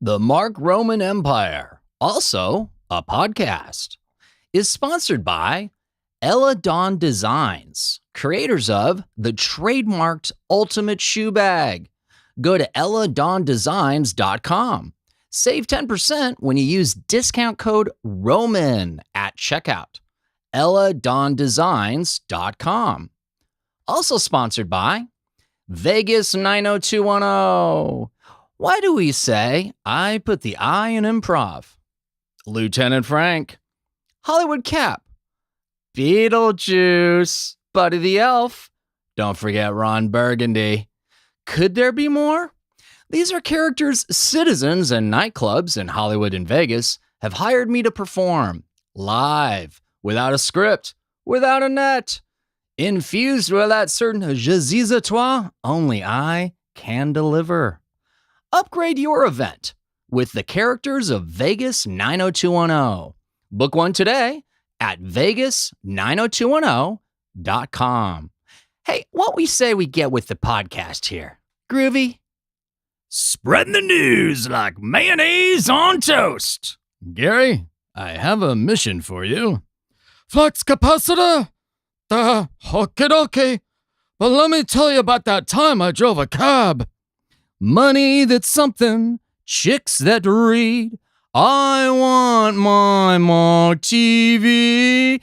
The Mark Roman Empire, also a podcast, is sponsored by Ella Dawn Designs, creators of the trademarked Ultimate Shoe Bag. Go to elladdawndesigns.com. Save 10% when you use discount code ROMAN at checkout. elladdawndesigns.com. Also sponsored by Vegas 90210. Why do we say, I put the I in improv? Lieutenant Frank. Hollywood Cap. Beetlejuice. Buddy the Elf. Don't forget Ron Burgundy. Could there be more? These are characters citizens and nightclubs in Hollywood and Vegas have hired me to perform live, without a script, without a net, infused with that certain je suis à toi only I can deliver. Upgrade your event with the characters of Vegas 90210. Book one today at vegas90210.com. Hey, what we say we get with the podcast here? Groovy? Spreading the news like mayonnaise on toast. Gary, I have a mission for you. Flux capacitor? Okie dokie. But let me tell you about that time I drove a cab. Money that's something, chicks that read. I want my Mark TV.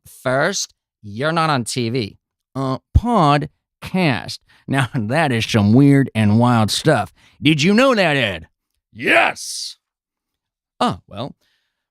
First, you're not on TV. Podcast. Now, that is some weird and wild stuff. Did you know that, Ed? Yes. Well,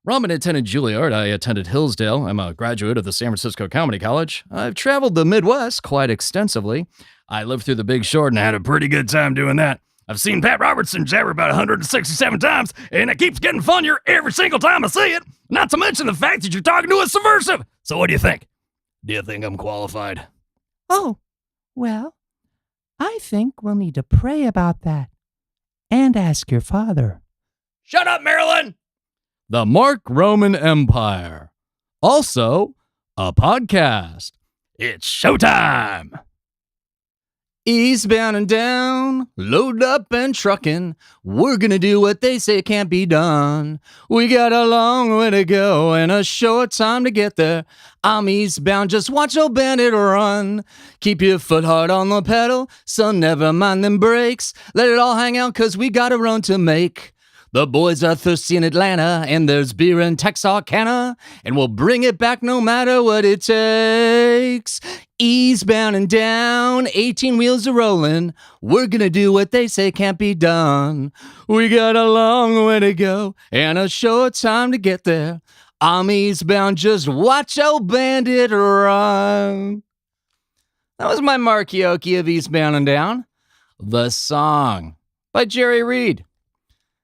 Robin attended Juilliard. I attended Hillsdale. I'm a graduate of the San Francisco Comedy College. I've traveled the Midwest quite extensively. I lived through The Big Short and had a pretty good time doing that. I've seen Pat Robertson jabber about 167 times, and it keeps getting funnier every single time I see it. Not to mention the fact that you're talking to a subversive. So what do you think? Do you think I'm qualified? Oh, well, I think we'll need to pray about that and ask your father. Shut up, Marilyn! The Mark Roman Empire. Also, a podcast. It's showtime! Eastbound and down, load up and trucking. We're gonna do what they say can't be done. We got a long way to go and a short time to get there. I'm eastbound, just watch old bandit run. Keep your foot hard on the pedal, so never mind them brakes. Let it all hang out, cause we got a run to make. The boys are thirsty in Atlanta, and there's beer in Texarkana, and we'll bring it back no matter what it takes. Eastbound and down, 18 wheels are rolling. We're gonna do what they say can't be done. We got a long way to go, and a short time to get there. I'm eastbound, just watch old bandit run. That was my Markioki of Eastbound and Down. The song by Jerry Reed.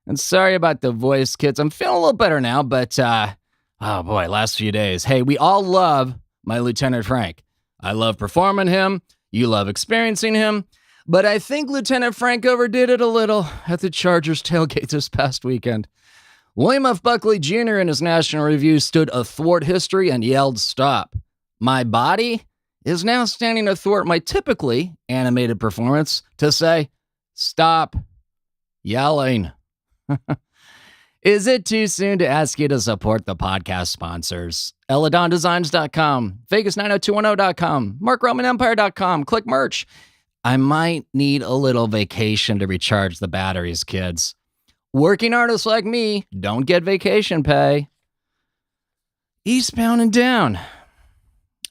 And sorry about the voice, kids. I'm feeling a little better now, but, oh boy, last few days. Hey, we all love my Lieutenant Frank. I love performing him. You love experiencing him. But I think Lieutenant Frank overdid it a little at the Chargers tailgate this past weekend. William F. Buckley Jr. in his National Review stood athwart history and yelled, "Stop." My body is now standing athwart my typically animated performance to say, "Stop yelling." Is it too soon to ask you to support the podcast sponsors? elladdawndesigns.com, vegas90210.com, markromanempire.com, click merch. I might need a little vacation to recharge the batteries, kids. Working artists like me don't get vacation pay. Eastbound and Down.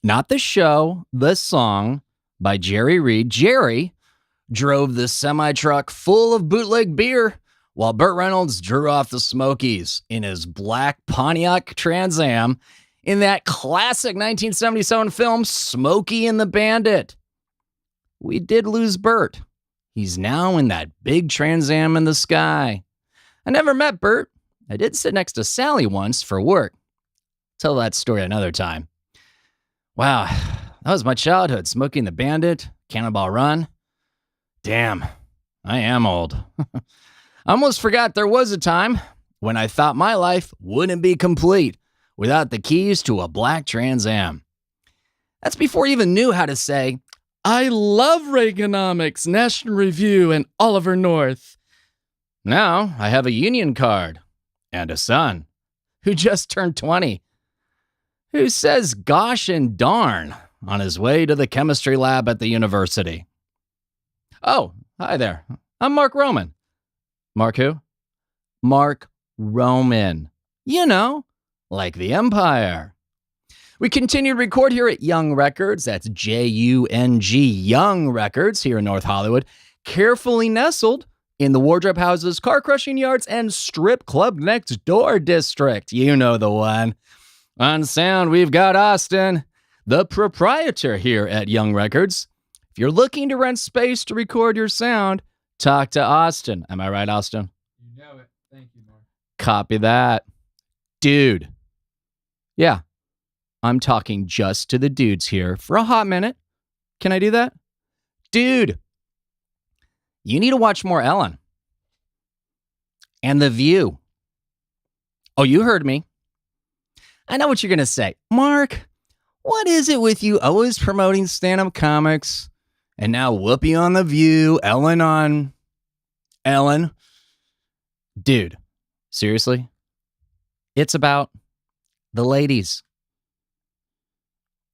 Not the show, the song by Jerry Reed. Jerry drove the semi-truck full of bootleg beer while Burt Reynolds drew off the Smokies in his black Pontiac Trans Am in that classic 1977 film, Smokey and the Bandit. We did lose Burt. He's now in that big Trans Am in the sky. I never met Burt. I did sit next to Sally once for work. Tell that story another time. Wow, that was my childhood. Smokey and the Bandit, Cannonball Run. Damn, I am old. I almost forgot there was a time when I thought my life wouldn't be complete without the keys to a black Trans Am. That's before I even knew how to say, I love Reaganomics, National Review, and Oliver North. Now I have a union card and a son who just turned 20, who says gosh and darn on his way to the chemistry lab at the university. Oh, hi there. I'm Mark Roman. Mark who? Mark Roman. You know, like the Empire. We continue to record here at Jung Records. That's Jung, Jung Records here in North Hollywood. Carefully nestled in the wardrobe houses, car crushing yards, and strip club next door district. You know the one. On sound, we've got Austin, the proprietor here at Jung Records. If you're looking to rent space to record your sound, talk to Austin. Am I right, Austin? You know it. Thank you, Mark. Copy that. Dude. Yeah, I'm talking just to the dudes here for a hot minute. Can I do that? Dude. You need to watch more Ellen. And The View. Oh, you heard me. I know what you're going to say. Mark, what is it with you always promoting stand-up comics? And now Whoopi on The View, Ellen on Ellen. Dude, seriously? It's about the ladies.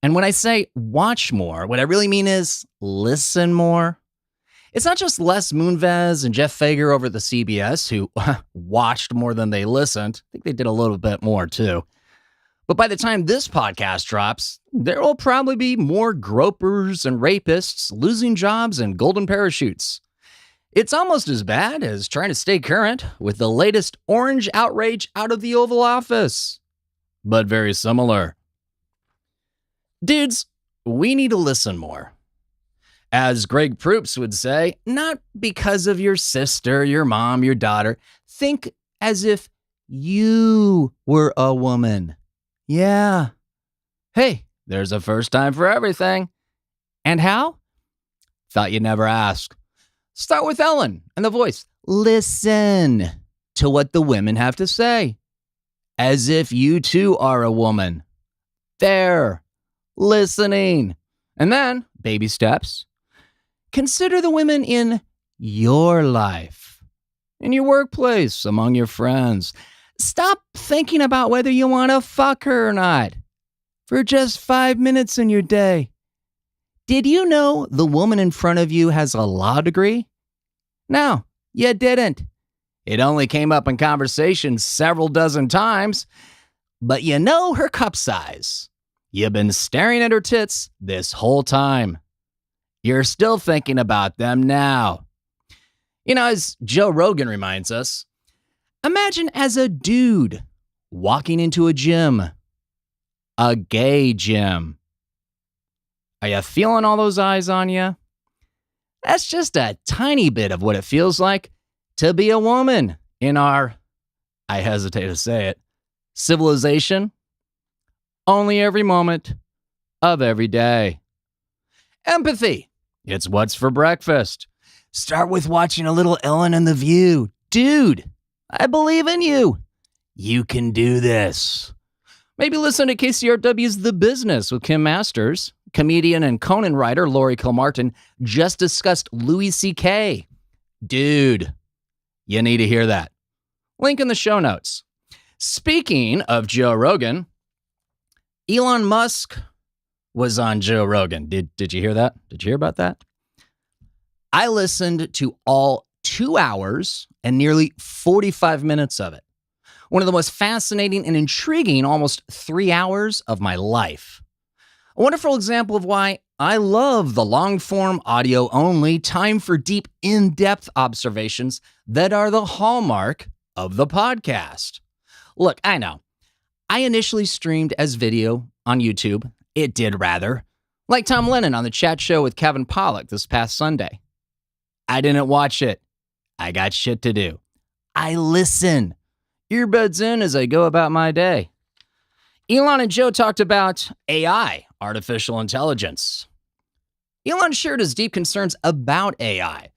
And when I say watch more, what I really mean is listen more. It's not just Les Moonves and Jeff Fager over at the CBS who watched more than they listened. I think they did a little bit more too. But by the time this podcast drops, there will probably be more gropers and rapists losing jobs and golden parachutes. It's almost as bad as trying to stay current with the latest orange outrage out of the Oval Office. But very similar. Dudes, we need to listen more. As Greg Proops would say, not because of your sister, your mom, your daughter. Think as if you were a woman. Yeah. Hey, there's a first time for everything. And how? Thought you'd never ask. Start with Ellen and the voice. Listen to what the women have to say. As if you too are a woman. There. Listening. And then, baby steps. Consider the women in your life, in your workplace, among your friends. Stop thinking about whether you want to fuck her or not for just 5 minutes in your day. Did you know the woman in front of you has a law degree? No, you didn't. It only came up in conversation several dozen times, but you know her cup size. You've been staring at her tits this whole time. You're still thinking about them now. You know, as Joe Rogan reminds us, imagine as a dude walking into a gym, a gay gym. Are you feeling all those eyes on you? That's just a tiny bit of what it feels like to be a woman in our, I hesitate to say it, civilization. Only every moment of every day. Empathy. It's what's for breakfast. Start with watching a little Ellen and The View. Dude, I believe in you. You can do this. Maybe listen to KCRW's The Business with Kim Masters. Comedian and Conan writer Lori Kilmartin just discussed Louis C.K. Dude, you need to hear that. Link in the show notes. Speaking of Joe Rogan, Elon Musk was on Joe Rogan. Did you hear that? Did you hear about that? I listened to all 2 hours and nearly 45 minutes of it. One of the most fascinating and intriguing almost 3 hours of my life. A wonderful example of why I love the long-form, audio-only, time for deep, in-depth observations that are the hallmark of the podcast. Look, I know. I initially streamed as video on YouTube. It did rather. Like Tom Lennon on the chat show with Kevin Pollak this past Sunday. I didn't watch it. I got shit to do. I listen. Earbuds in as I go about my day. Elon and Joe talked about AI, artificial intelligence. Elon shared his deep concerns about AI,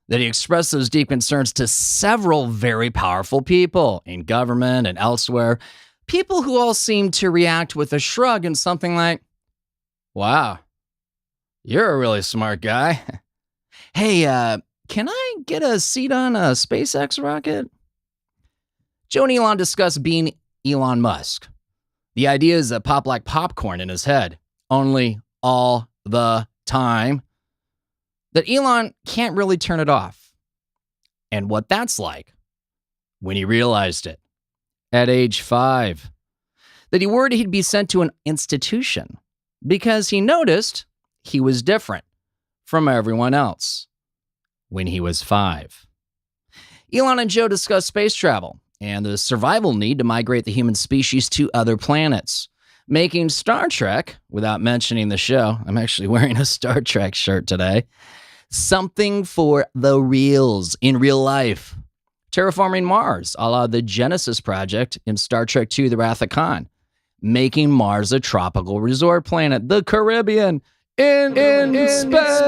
that he expressed those deep concerns to several very powerful people in government and elsewhere, people who all seemed to react with a shrug and something like, wow, you're a really smart guy. Hey, can I get a seat on a SpaceX rocket? Joe and Elon discuss being Elon Musk. The ideas that pop like popcorn in his head, only all the time, that Elon can't really turn it off. And what that's like when he realized it at age 5. That he worried he'd be sent to an institution because he noticed he was different from everyone else when he was 5. Elon and Joe discuss space travel and the survival need to migrate the human species to other planets, making Star Trek, without mentioning the show, I'm actually wearing a Star Trek shirt today, something for the reals in real life. Terraforming Mars, a la the Genesis project in Star Trek II, The Wrath of Khan, making Mars a tropical resort planet, the Caribbean, in space.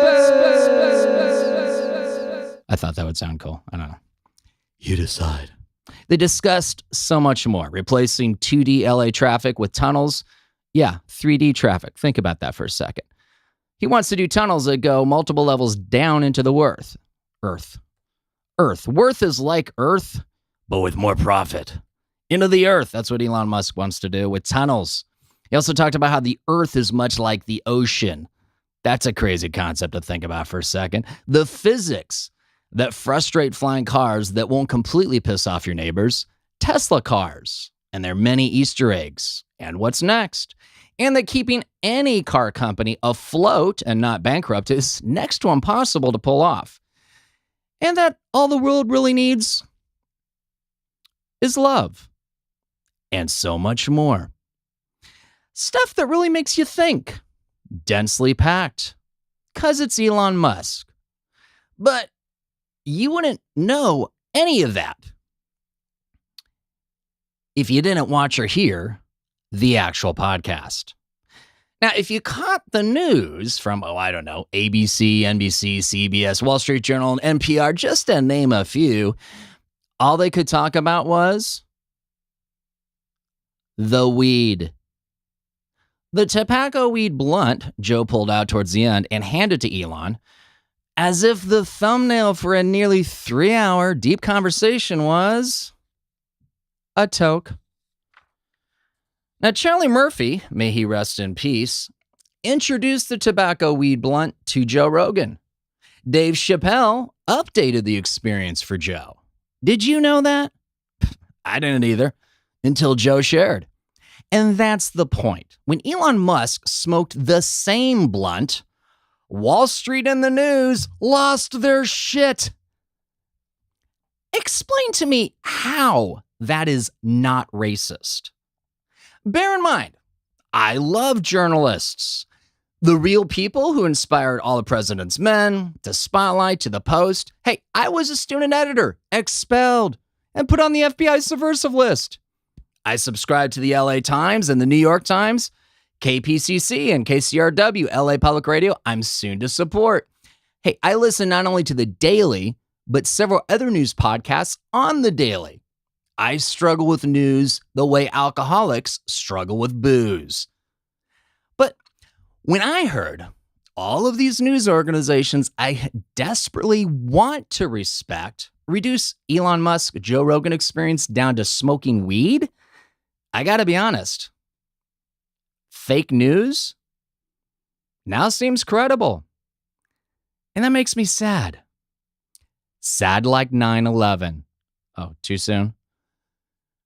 I thought that would sound cool. I don't know. You decide. They discussed so much more, replacing 2D LA traffic with tunnels. Yeah, 3D traffic. Think about that for a second. He wants to do tunnels that go multiple levels down into the Earth. Worth is like Earth, but with more profit. Into the Earth. That's what Elon Musk wants to do with tunnels. He also talked about how the Earth is much like the ocean. That's a crazy concept to think about for a second. The physics that frustrate flying cars that won't completely piss off your neighbors. Tesla cars and their many Easter eggs. And what's next? And that keeping any car company afloat and not bankrupt is next to impossible to pull off. And that all the world really needs is love. And so much more. Stuff that really makes you think. Densely packed. 'Cause it's Elon Musk. But you wouldn't know any of that if you didn't watch or hear the actual podcast. Now, if you caught the news from, ABC, NBC, CBS, Wall Street Journal, and NPR, just to name a few, all they could talk about was the weed. The tobacco weed blunt Joe pulled out towards the end and handed to Elon, as if the thumbnail for a nearly 3-hour deep conversation was a toke. Now, Charlie Murphy, may he rest in peace, introduced the tobacco weed blunt to Joe Rogan. Dave Chappelle updated the experience for Joe. Did you know that? I didn't either, until Joe shared. And that's the point. When Elon Musk smoked the same blunt, Wall Street and the news lost their shit. Explain to me how that is not racist. Bear in mind, I love journalists. The real people who inspired All the President's Men, to Spotlight, to The Post. Hey, I was a student editor, expelled, and put on the FBI's subversive list. I subscribed to the LA Times and the New York Times, KPCC and KCRW, LA Public Radio, I'm soon to support. Hey, I listen not only to The Daily, but several other news podcasts on The Daily. I struggle with news the way alcoholics struggle with booze. But when I heard all of these news organizations I desperately want to respect reduce Elon Musk, Joe Rogan experience down to smoking weed, I gotta be honest. Fake news now seems credible. And that makes me sad. Sad like 9/11. Oh, too soon?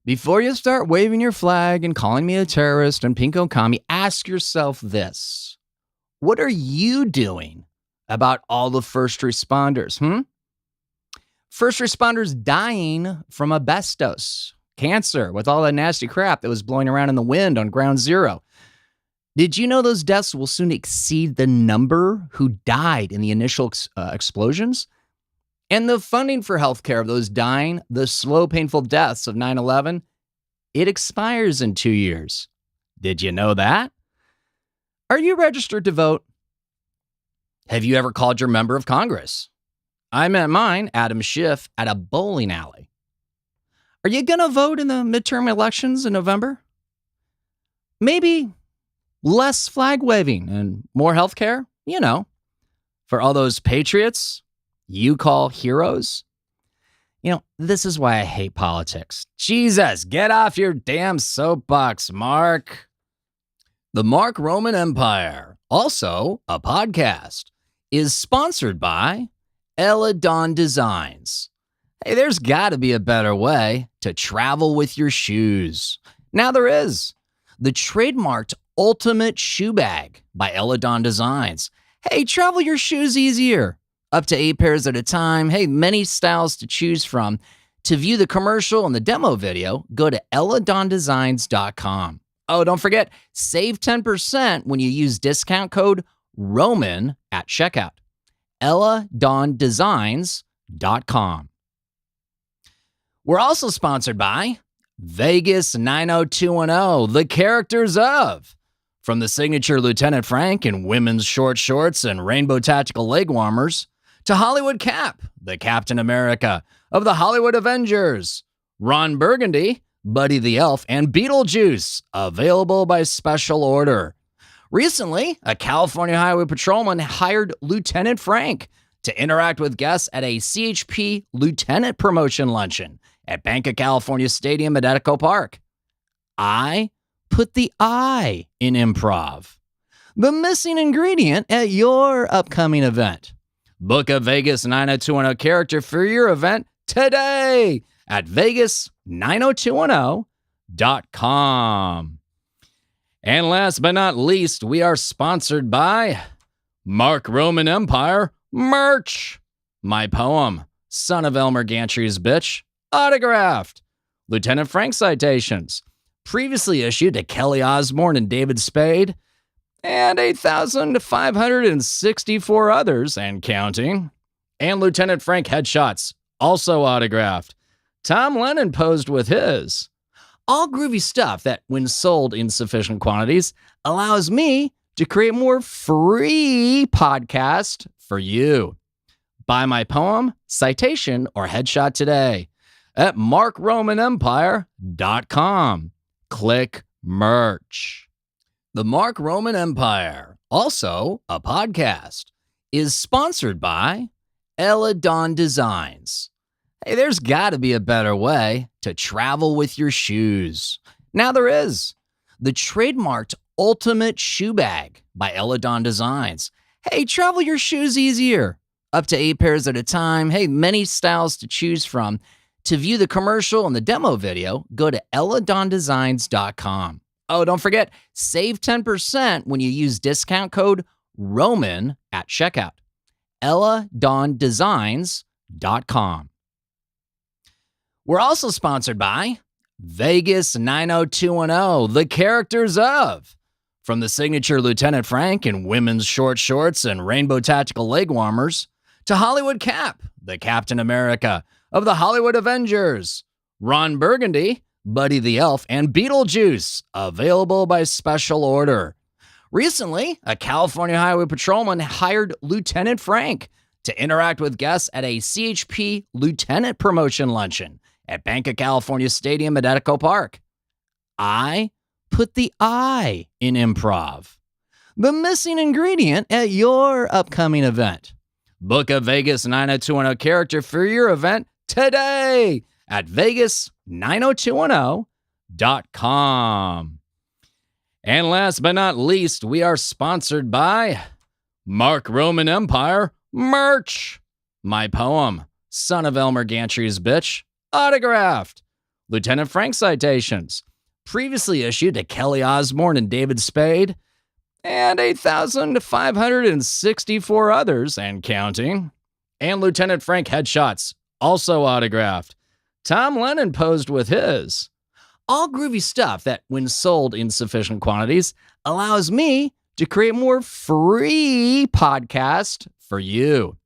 Before you start waving your flag and calling me a terrorist and pinko commie, ask yourself this. What are you doing about all the first responders, First responders dying from asbestos, cancer, with all that nasty crap that was blowing around in the wind on Ground Zero. Did you know those deaths will soon exceed the number who died in the initial explosions? And the funding for healthcare of those dying, the slow, painful deaths of 9/11, it expires in 2 years. Did you know that? Are you registered to vote? Have you ever called your member of Congress? I met mine, Adam Schiff, at a bowling alley. Are you going to vote in the midterm elections in November? Maybe less flag waving and more healthcare, for all those patriots you call heroes? This is why I hate politics. Jesus, get off your damn soapbox, Mark. The Mark Roman Empire, also a podcast, is sponsored by Eladon Designs. Hey, there's got to be a better way to travel with your shoes. Now there is. The trademarked Ultimate Shoe Bag by Eladon Designs. Hey, travel your shoes easier. Up to 8 pairs at a time. Hey, many styles to choose from. To view the commercial and the demo video, go to eladondesigns.com. Oh, don't forget, save 10% when you use discount code ROMAN at checkout. eladondesigns.com. We're also sponsored by Vegas 90210, the characters of. From the signature Lieutenant Frank in women's short shorts and rainbow tactical leg warmers, to Hollywood Cap, the Captain America of the Hollywood Avengers, Ron Burgundy, Buddy the Elf, and Beetlejuice, available by special order. Recently, a California Highway Patrolman hired Lieutenant Frank to interact with guests at a CHP Lieutenant Promotion Luncheon at Bank of California Stadium at Echo Park. I put the I in improv. The missing ingredient at your upcoming event. Book a Vegas 90210 character for your event today at vegas90210.com. And last but not least, we are sponsored by Mark Roman Empire merch. My poem, Son of Elmer Gantry's Bitch, autographed. Lieutenant Frank citations, previously issued to Kelly Osbourne and David Spade, and 8,564 others and counting. And Lieutenant Frank headshots, also autographed. Tom Lennon posed with his. All groovy stuff that, when sold in sufficient quantities, allows me to create more free podcasts for you. Buy my poem, citation, or headshot today at markromanempire.com. Click merch. The Mark Roman Empire, also a podcast, is sponsored by Eladon Designs. Hey, there's got to be a better way to travel with your shoes. Now there is. The trademarked Ultimate Shoe Bag by Eladon Designs. Hey, travel your shoes easier. Up to 8 pairs at a time. Hey, many styles to choose from. To view the commercial and the demo video, go to eladondesigns.com. Oh, don't forget, save 10% when you use discount code ROMAN at checkout. eladondesigns.com. We're also sponsored by Vegas 90210, the characters of. From the signature Lieutenant Frank in women's short shorts and rainbow tactical leg warmers, to Hollywood Cap, the Captain America of the Hollywood Avengers, Ron Burgundy, Buddy the Elf, and Beetlejuice, available by special order. Recently, a California Highway Patrolman hired Lieutenant Frank to interact with guests at a CHP Lieutenant Promotion Luncheon at Bank of California Stadium at Echo Park. I put the I in improv. The missing ingredient at your upcoming event. Book a Vegas 90210 character for your event today at vegas90210.com. And last but not least, we are sponsored by Mark Roman Empire merch. My poem, Son of Elmer Gantry's Bitch, autographed. Lieutenant Frank citations, previously issued to Kelly Osbourne and David Spade, and 8,564 others and counting. And Lieutenant Frank headshots, also autographed. Tom Lennon posed with his. All groovy stuff that, when sold in sufficient quantities, allows me to create more free podcasts for you.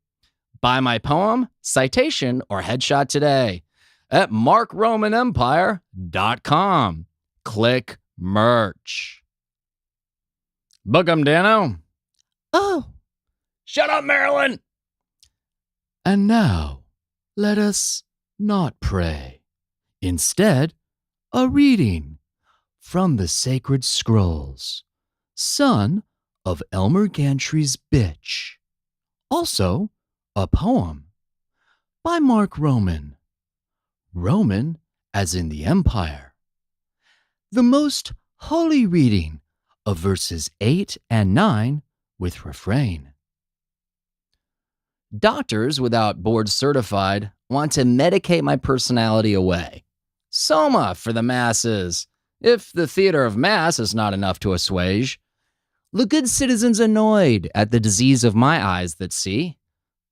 Buy my poem, citation, or headshot today at markromanempire.com. Click merch. Book 'em, Dano. Oh, Shut up, Marilyn! And now, let us not pray. Instead, a reading from the sacred scrolls. Son of Elmer Gantry's Bitch. Also, a poem by Mark Roman. Roman as in the empire. The most holy reading of verses 8 and 9 with refrain. Doctors without board certified want to medicate my personality away. Soma for the masses, if the theater of mass is not enough to assuage. The good citizens annoyed at the disease of my eyes that see.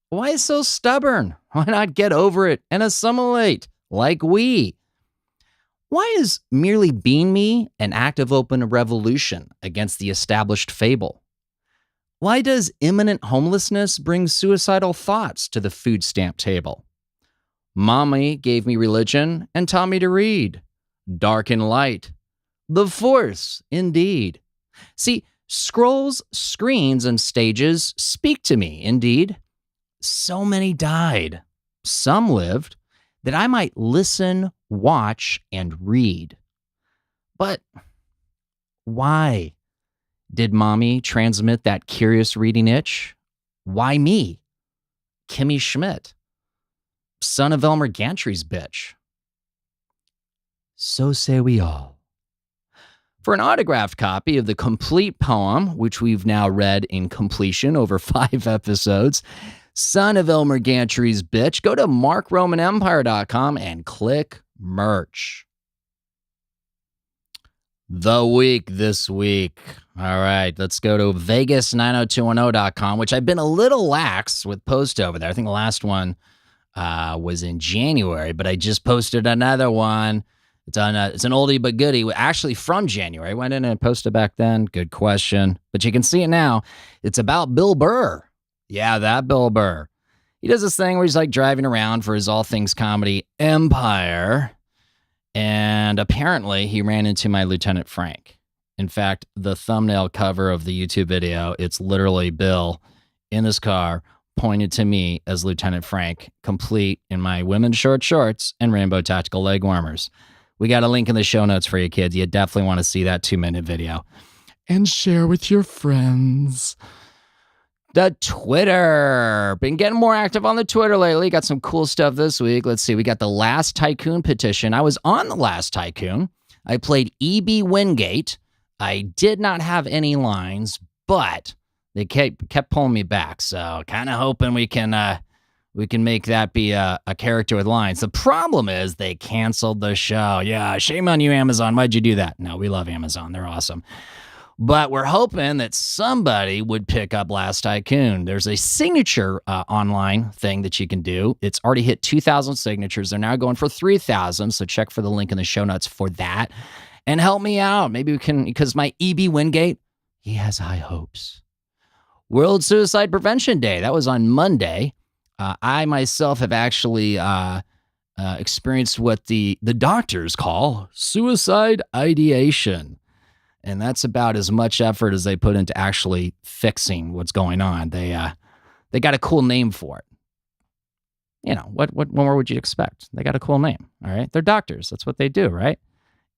Why so stubborn? Why not get over it and assimilate, like we? Why is merely being me an act of open revolution against the established fable? Why does imminent homelessness bring suicidal thoughts to the food stamp table? Mommy gave me religion and taught me to read. Dark and light. The force, indeed. See, scrolls, screens, and stages speak to me, indeed. So many died, some lived, that I might listen, watch, and read. But why did Mommy transmit that curious reading itch? Why me? Kimmy Schmidt, son of Elmer Gantry's bitch. So say we all. For an autographed copy of the complete poem, which we've now read in completion over 5 episodes, Son of Elmer Gantry's bitch, go to markromanempire.com and click merch. The week this week. All right, let's go to vegas90210.com, which I've been a little lax with post over there. I think the last one was in January, but I just posted another one. It's an oldie but goodie, actually from January. Went in and posted back then. Good question. But you can see it now. It's about Bill Burr. Yeah, that Bill Burr. He does this thing where he's like driving around for his all things comedy empire. And apparently he ran into my Lieutenant Frank. In fact, the thumbnail cover of the YouTube video, it's literally Bill in his car pointed to me as Lieutenant Frank, complete in my women's short shorts and rainbow tactical leg warmers. We got a link in the show notes for you kids. You definitely want to see that 2-minute video. And share with your friends. The Twitter. Been getting more active on the Twitter lately. Got some cool stuff this week. Let's see. We got the Last Tycoon petition. I was on the Last Tycoon. I played E.B. Wingate. I did not have any lines, but they kept pulling me back. So kind of hoping we can make that be a character with lines. The problem is they canceled the show. Yeah, shame on you, Amazon. Why'd you do that? No, we love Amazon. They're awesome. But we're hoping that somebody would pick up Last Tycoon. There's a signature online thing that you can do. It's already hit 2,000 signatures. They're now going for 3,000. So check for the link in the show notes for that. And help me out. Maybe we can, because my E.B. Wingate, he has high hopes. World Suicide Prevention Day. That was on Monday. I myself have actually experienced what the doctors call suicide ideation. And that's about as much effort as they put into actually fixing what's going on. They got a cool name for it. You know, what more would you expect? They got a cool name, all right? They're doctors. That's what they do, right?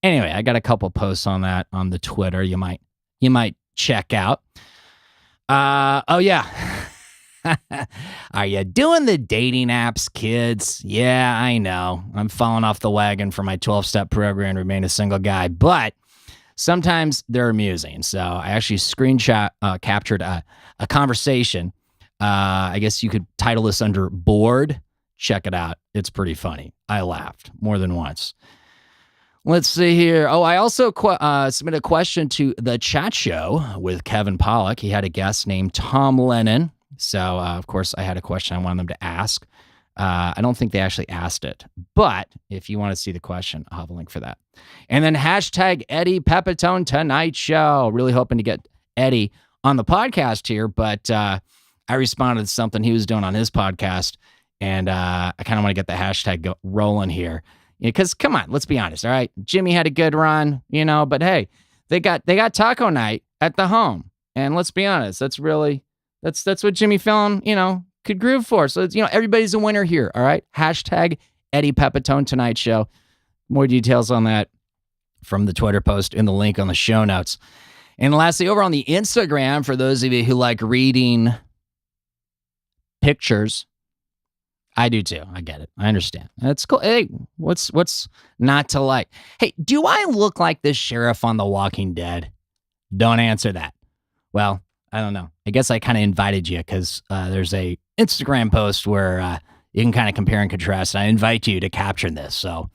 Anyway, I got a couple posts on that on the Twitter you might check out. Oh, yeah. Are you doing the dating apps, kids? Yeah, I know. I'm falling off the wagon for my 12-step program to remain a single guy, but sometimes they're amusing. So I actually captured a conversation. I guess you could title this under bored. Check it out. It's pretty funny. I laughed more than once. Let's see here. Oh, I also submitted a question to the chat show with Kevin Pollak. He had a guest named Tom Lennon. So, of course, I had a question I wanted them to ask. I don't think they actually asked it. But if you want to see the question, I'll have a link for that. And then hashtag Eddie Pepitone Tonight Show. Really hoping to get Eddie on the podcast here. But I responded to something he was doing on his podcast. And I kind of want to get the hashtag rolling here. Because, come on, let's be honest, all right? Jimmy had a good run, but hey, they got taco night at the home. And let's be honest, that's what Jimmy Fallon, could groove for. So, it's, everybody's a winner here, all right? Hashtag Eddie Pepitone Tonight Show. More details on that from the Twitter post in the link on the show notes. And lastly, over on the Instagram, for those of you who like reading pictures, I do too. I get it. I understand. That's cool. Hey, what's not to like? Hey, do I look like this sheriff on The Walking Dead? Don't answer that. Well, I don't know. I guess I kind of invited you because there's a Instagram post where you can kind of compare and contrast. And I invite you to capture this. So,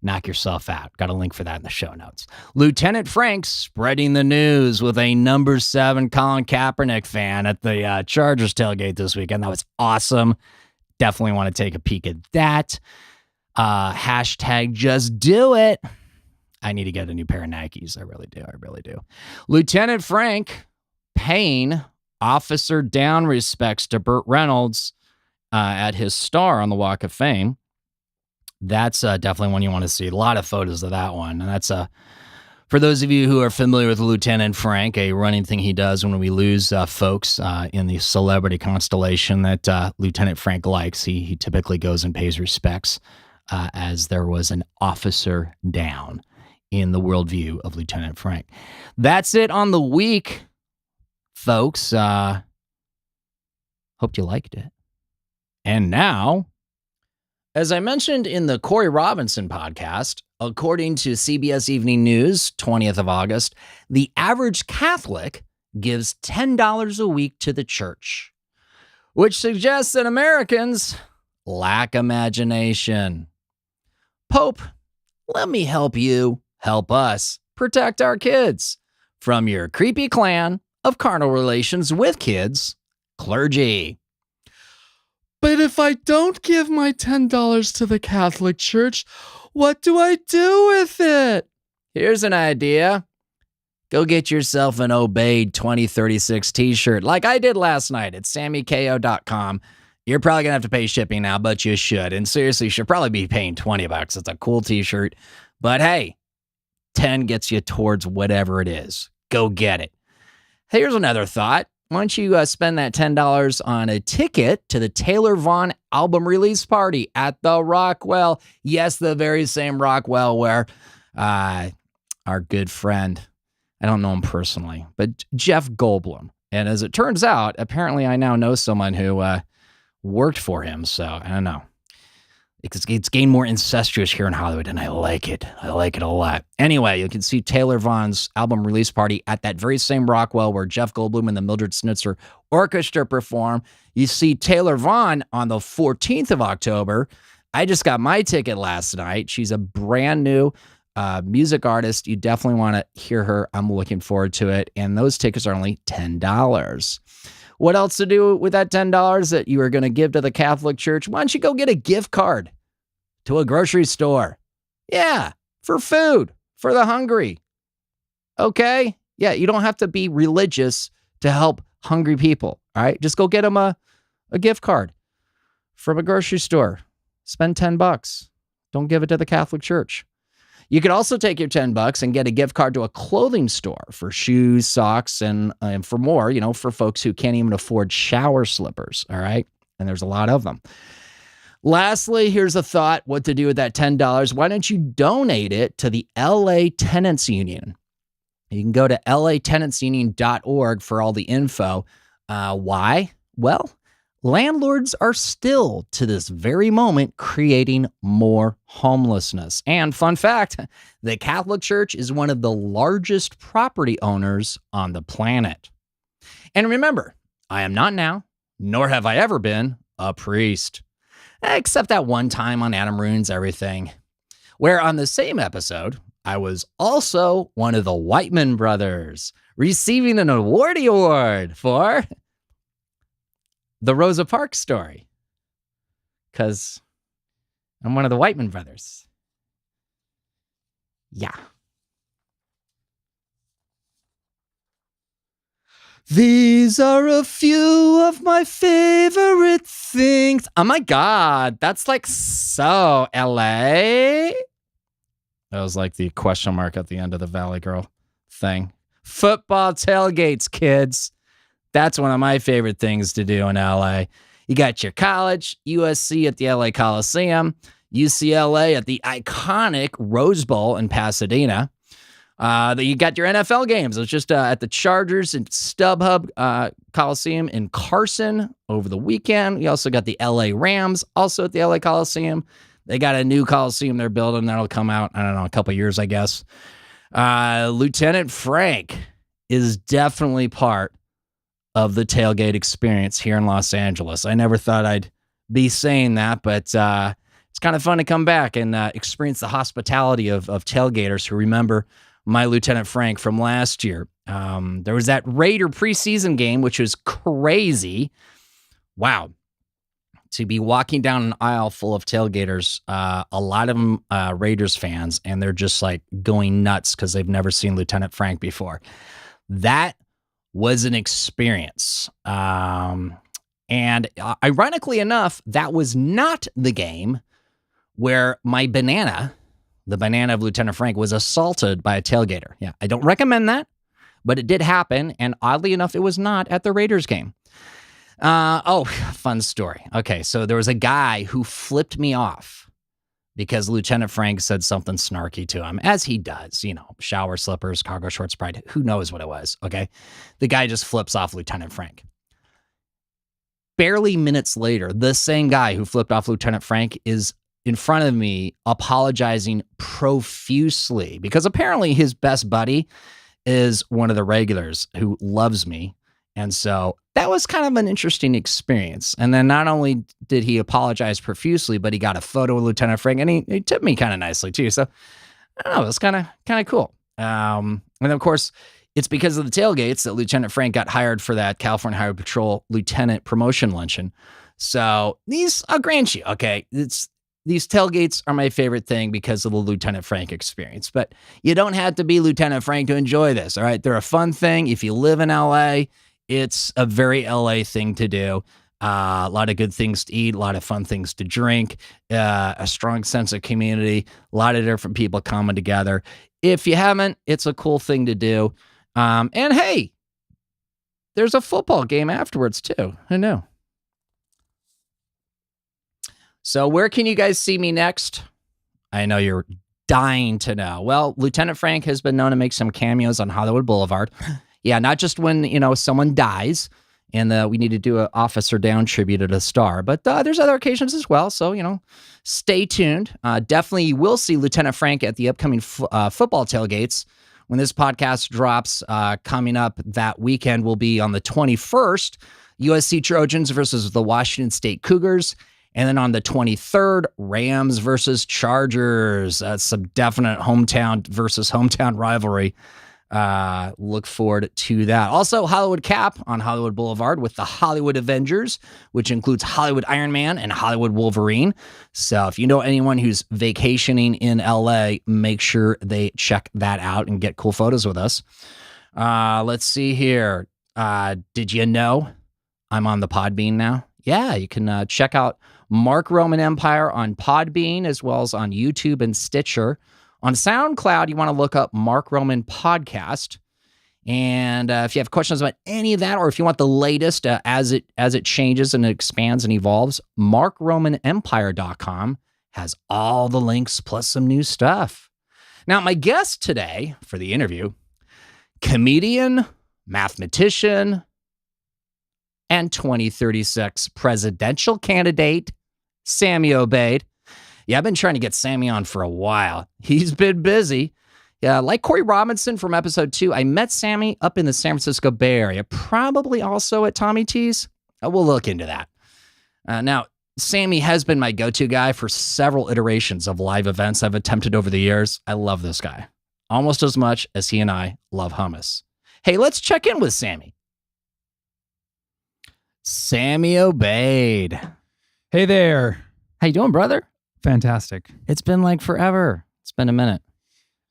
knock yourself out. Got a link for that in the show notes. Lieutenant Frank spreading the news with a number 7 Colin Kaepernick fan at the Chargers tailgate this weekend. That was awesome. Definitely want to take a peek at that. Hashtag just do it. I need to get a new pair of Nikes. I really do. Lieutenant Frank paying officer down respects to Burt Reynolds at his star on the Walk of Fame. That's definitely one you want to see. A lot of photos of that one. And that's for those of you who are familiar with Lieutenant Frank, a running thing he does when we lose folks in the celebrity constellation that Lieutenant Frank likes. He typically goes and pays respects as there was an officer down in the worldview of Lieutenant Frank. That's it on the week, folks. Hope you liked it. And now, as I mentioned in the Corey Robinson podcast, according to CBS Evening News, 20th of August, the average Catholic gives $10 a week to the church, which suggests that Americans lack imagination. Pope, let me help you help us protect our kids from your creepy clan of carnal relations with kids, clergy. But if I don't give my $10 to the Catholic Church, what do I do with it? Here's an idea. Go get yourself an Obeid 2036 t-shirt like I did last night at sammyko.com. You're probably going to have to pay shipping now, but you should. And seriously, you should probably be paying $20. It's a cool t-shirt. But hey, 10 gets you towards whatever it is. Go get it. Here's another thought. Why don't you spend that $10 on a ticket to the Taylor Vaughn album release party at the Rockwell? Yes, the very same Rockwell where our good friend, I don't know him personally, but Jeff Goldblum. And as it turns out, apparently I now know someone who worked for him. So I don't know. It's getting more incestuous here in Hollywood, and I like it. I like it a lot. Anyway, you can see Taylor Vaughn's album release party at that very same Rockwell where Jeff Goldblum and the Mildred Snitzer Orchestra perform. You see Taylor Vaughn on the 14th of October. I just got my ticket last night. She's a brand new music artist. You definitely want to hear her. I'm looking forward to it. And those tickets are only $10. What else to do with that $10 that you are going to give to the Catholic Church? Why don't you go get a gift card to a grocery store? Yeah, for food, for the hungry. Okay? Yeah, you don't have to be religious to help hungry people. All right? Just go get them a gift card from a grocery store. Spend $10. Don't give it to the Catholic Church. You could also take your $10 and get a gift card to a clothing store for shoes, socks, and for more, for folks who can't even afford shower slippers, all right? And there's a lot of them. Lastly, here's a thought, what to do with that $10. Why don't you donate it to the LA Tenants Union? You can go to latenantsunion.org for all the info. Why? Well, landlords are still, to this very moment, creating more homelessness. And fun fact, the Catholic Church is one of the largest property owners on the planet. And remember, I am not now, nor have I ever been, a priest. Except that one time on Adam Ruins Everything, where on the same episode, I was also one of the Whiteman brothers, receiving an award for the Rosa Parks story, because I'm one of the Whiteman brothers. Yeah. These are a few of my favorite things. Oh my God, that's like so LA. That was like the question mark at the end of the Valley Girl thing. Football tailgates, kids. That's one of my favorite things to do in LA. You got your college, USC at the LA Coliseum, UCLA at the iconic Rose Bowl in Pasadena. You got your NFL games. It was just at the Chargers and StubHub Coliseum in Carson over the weekend. You also got the LA Rams also at the LA Coliseum. They got a new Coliseum they're building that'll come out, I don't know, a couple years, I guess. Lieutenant Frank is definitely part of the tailgate experience here in Los Angeles. I never thought I'd be saying that, but it's kind of fun to come back and experience the hospitality of tailgaters who remember my Lieutenant Frank from last year. There was that Raider preseason game, which was crazy. Wow. To be walking down an aisle full of tailgaters, a lot of them Raiders fans, and they're just like going nuts because they've never seen Lieutenant Frank before. That was an experience. And ironically enough, that was not the game where my banana, the banana of Lieutenant Frank, was assaulted by a tailgater. Yeah, I don't recommend that, but it did happen. And oddly enough, it was not at the Raiders game. Fun story. Okay, so there was a guy who flipped me off because Lieutenant Frank said something snarky to him, as he does, shower slippers, cargo shorts, pride, who knows what it was, okay? The guy just flips off Lieutenant Frank. Barely minutes later, the same guy who flipped off Lieutenant Frank is in front of me apologizing profusely because apparently his best buddy is one of the regulars who loves me. And so that was kind of an interesting experience. And then not only did he apologize profusely, but he got a photo with Lieutenant Frank, and he tipped me kind of nicely too. So I don't know, it was kind of cool. And of course, it's because of the tailgates that Lieutenant Frank got hired for that California Highway Patrol Lieutenant Promotion Luncheon. So I'll grant you, okay, these tailgates are my favorite thing because of the Lieutenant Frank experience. But you don't have to be Lieutenant Frank to enjoy this, all right? They're a fun thing. If you live in LA, it's a very LA thing to do. A lot of good things to eat, a lot of fun things to drink, a strong sense of community, a lot of different people coming together. If you haven't, it's a cool thing to do. And hey, there's a football game afterwards too. Who knew? So where can you guys see me next? I know you're dying to know. Well, Lieutenant Frank has been known to make some cameos on Hollywood Boulevard. Yeah, not just when, someone dies and we need to do an Officer Down tribute at a star, but there's other occasions as well. So, stay tuned. Definitely you will see Lieutenant Frank at the upcoming football tailgates. When this podcast drops, coming up that weekend will be on the 21st, USC Trojans versus the Washington State Cougars. And then on the 23rd, Rams versus Chargers. That's some definite hometown versus hometown rivalry. Look forward to that. Also, Hollywood Cap on Hollywood Boulevard with the Hollywood Avengers, which includes Hollywood Iron Man and Hollywood Wolverine. So if you know anyone who's vacationing in LA, make sure they check that out and get cool photos with us. Let's see here. Did you know I'm on the Podbean now? Yeah, you can check out Mark Roman Empire on Podbean as well as on YouTube and Stitcher. On SoundCloud, you want to look up Mark Roman Podcast. And if you have questions about any of that, or if you want the latest as it changes and it expands and evolves, MarkRomanEmpire.com has all the links plus some new stuff. Now, my guest today for the interview, comedian, mathematician, and 2036 presidential candidate, Sammy Obeid. Yeah, I've been trying to get Sammy on for a while. He's been busy. Yeah, like Corey Robinson from episode 2, I met Sammy up in the San Francisco Bay Area, probably also at Tommy T's. We'll look into that. Now, Sammy has been my go-to guy for several iterations of live events I've attempted over the years. I love this guy almost as much as he and I love hummus. Hey, let's check in with Sammy. Sammy Obeid. Hey there. How you doing, brother? Fantastic. It's been like forever. It's been a minute.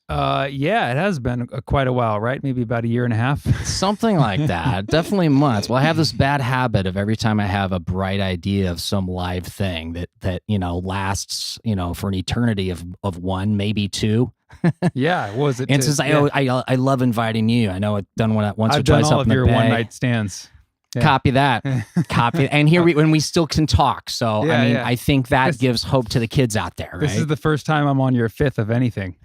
Yeah, it has been quite a while, right? Maybe about a year and a half. Something like that. Definitely months. Well, I have this bad habit of every time I have a bright idea of some live thing that lasts, for an eternity of one, maybe two. Yeah, what was it? And since I love inviting you, I know I've done one once or twice. I've done all up of in your the Bay. one night stands. Yeah. Copy that. Copy. And here when we still can talk. So, Yeah, I think that gives hope to the kids out there, right? This is the first time I'm on your 5th of anything.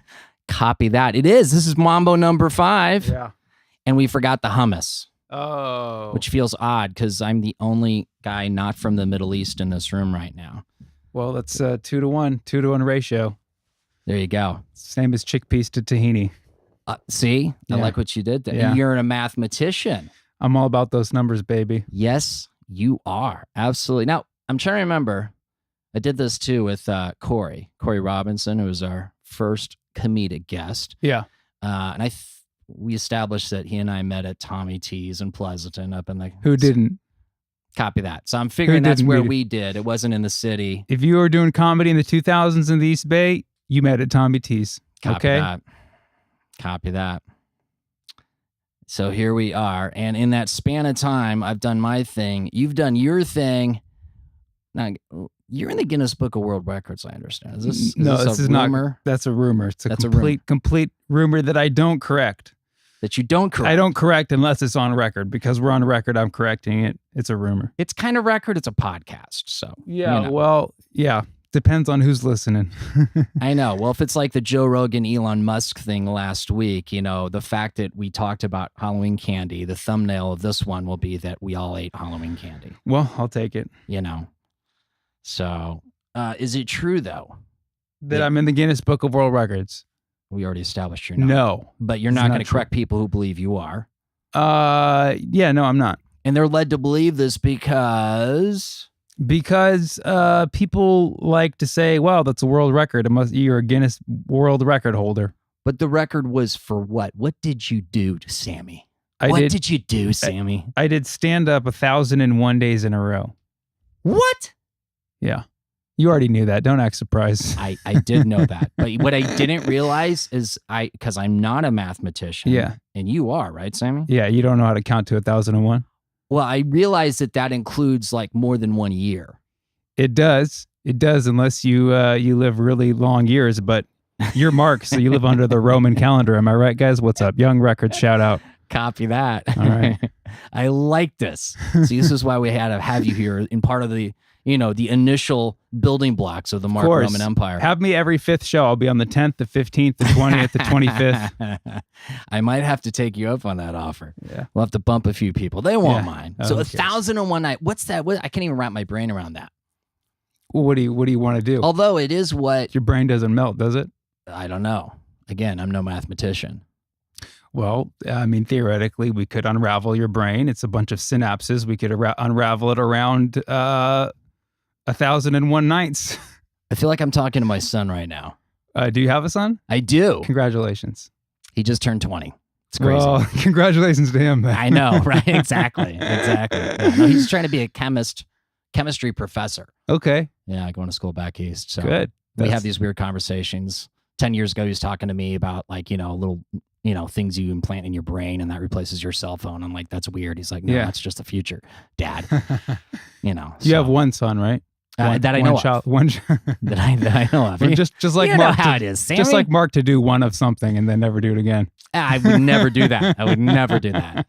Copy that. It is. This is Mambo number 5. Yeah. And we forgot the hummus, Oh. which feels odd because I'm the only guy not from the Middle East in this room right now. Well, that's 2-to-1 ratio. There you go. Same as chickpeas to tahini. See? I Yeah. like what you did there. Yeah. You're a mathematician. I'm all about those numbers, baby. Yes, you are. Absolutely. Now, I'm trying to remember. I did this too with Corey Robinson, who was our first comedic guest. Yeah. And we established that he and I met at Tommy T's in Pleasanton up in the... Who didn't? Copy that. So I'm figuring that's didn't where meet- we did. It wasn't in the city. If you were doing comedy in the 2000s in the East Bay, you met at Tommy T's. Copy Okay. that. Copy that. So here we are. And in that span of time, I've done my thing. You've done your thing. Now, you're in the Guinness Book of World Records, I understand. Is this, No, this this a is not- rumor That's a rumor. It's a That's a complete rumor that I don't correct. that you don't correct? I don't correct unless it's on record. Because we're on record, I'm correcting it. It's a rumor. It's kind of record. It's a podcast. So, Yeah, you know. well, yeah. Depends on who's listening. I know. Well, if it's like the Joe Rogan, Elon Musk thing last week, you know, the fact that we talked about Halloween candy, the thumbnail of this one will be that we all ate Halloween candy, Well, I'll take it. you know. So, is it true, though? That Yeah. I'm in the Guinness Book of World Records. We already established you're not. No. But you're It's not not going to true. correct people who believe you are. Yeah, no, I'm not. And they're led to believe this because... Because people like to say, "Wow, that's a world record. You're a Guinness World Record holder." But the record was for what? What did you do to Sammy? I What did. did you do, Sammy? I did stand up 1,001 days in a row. What? Yeah, you already knew that. Don't act surprised. I did know that. But what I didn't realize is because I'm not a mathematician. Yeah. And you are, right, Sammy? Yeah, you don't know how to count to 1,001. Well, I realized that includes like more than 1 year. It does. It does, unless you live really long years. But you're Mark, so you live under the Roman calendar. Am I right, guys? What's up? Young Records, shout out. Copy that. All right. I like this. See, this is why we had to have you here in part of the, the initial building blocks of the Mark course. Roman Empire. Have me every 5th show. I'll be on the 10th, the 15th, the 20th, the 25th. I might have to take you up on that offer. Yeah. We'll have to bump a few people. They won't Yeah. mind. Oh, So who cares? 1,001 night. What's that? I can't even wrap my brain around that. Well, what do you want to do? Although it is what Your brain doesn't melt, does it? I don't know. Again, I'm no mathematician. Well, I mean, theoretically, we could unravel your brain. It's a bunch of synapses. We could unravel it around 1,001 nights. I feel like I'm talking to my son right now. Do you have a son? I do. Congratulations. He just turned 20. It's crazy. Well, congratulations to him. Then. I know, right? Exactly. Exactly. Yeah, no, he's trying to be a chemistry professor. Okay, Yeah, going to school back east. So good. we That's- have these weird conversations. 10 years ago, he was talking to me about little, things you implant in your brain and that replaces your cell phone. I'm like, that's weird. He's like, no, Yeah. that's just the future, Dad. You So, have one son, right? that I know of. One. That I know of. just like you Mark. know how it is, Sammy. Just like Mark to do one of something and then never do it again. I would never do that. I would never do that.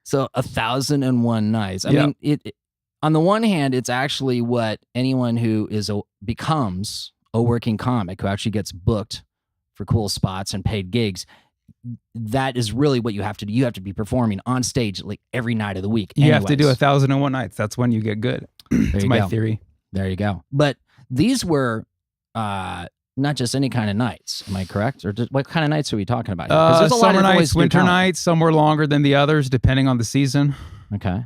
So 1,001 nights. I Yeah. mean, it on the one hand, it's actually what anyone who becomes a working comic who actually gets booked for cool spots and paid gigs. That is really what you have to do. You have to be performing on stage like every night of the week. You have to do anyways. 1,001 nights. That's when you get good. That's you my go. theory. There you go. But these were not just any kind of nights. Am I correct? Or what kind of nights are we talking about here? 'Cause there's a lot Summer of nights, ways to do winter comedy. nights. Some were longer than the others, depending on the season. Okay.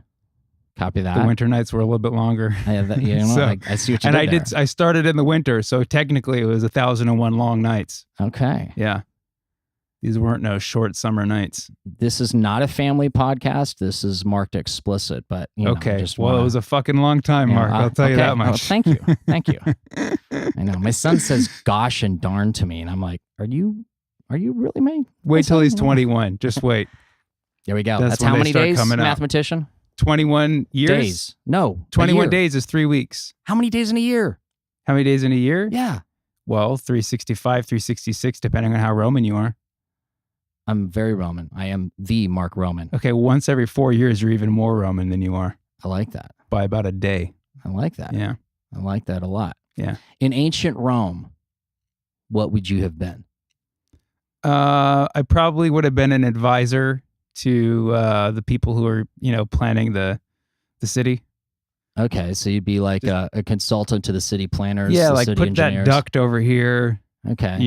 Copy that. The winter nights were a little bit longer. So- I see what you And did there. I started in the winter, so technically it was 1,001 long nights. Okay. Yeah. These weren't no short summer nights. This is not a family podcast. This is marked explicit, but Okay. just Well, wanna, it was a fucking long time, Mark. I'll tell you okay. that Oh, much. thank you. Thank you. I know. My son says gosh and darn to me, and I'm like, are you really me? Wait till he's 21. Just wait. There we go. That's That's when how they many start days, coming out. mathematician? 21 years? Days. No. a 21 year. days is 3 weeks. How many days in a year? How many days in a year? Yeah. Well, 365, 366, depending on how Roman you are. I'm very Roman. I am the Mark Roman. Okay, once every 4 years, you're even more Roman than you are I like that. by about a day. I like that. Yeah. I like that a lot. Yeah. In ancient Rome, what would you have been? I probably would have been an advisor to the people who are, planning the city. Okay, so you'd be like a consultant to the city planners. Yeah, the like city put engineers. that duct over here. Okay,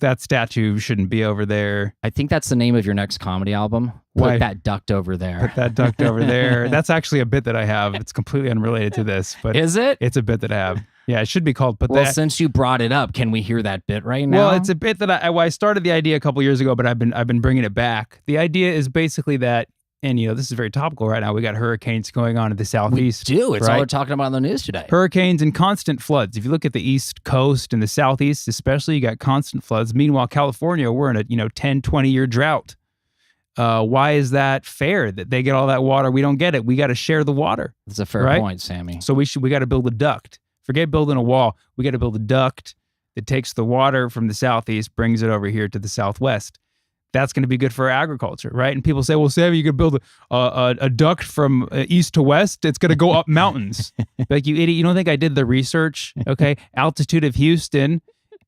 That statue shouldn't be over there. I think that's the name of your next comedy album. Why? Put that duct over there. Put that duct over there. That's actually a bit that I have. It's completely unrelated to this, but Is it? it's a bit that I have. Yeah, it should be called Put Well, That. since you brought it up, can we hear that bit right now? Well, it's a bit that I started the idea a couple years ago, but I've been bringing it back. The idea is basically that, and this is very topical right now. We got hurricanes going on in the we southeast. do. It's all right? we're talking about on the news today. Hurricanes and constant floods. If you look at the East Coast and the Southeast, especially, you got constant floods. Meanwhile, California, we're in a 10, 20-year drought. Why is that fair that they get all that water? We don't get it. We got to share the water. That's a fair right? point, Sammy. So we got to build a duct. Forget building a wall. We got to build a duct that takes the water from the Southeast, brings it over here to the Southwest. That's going to be good for agriculture, right? And people say, well, Sammy, you could build a duct from east to west. It's going to go up mountains. Like, you idiot. You don't think I did the research? Okay. Altitude of Houston,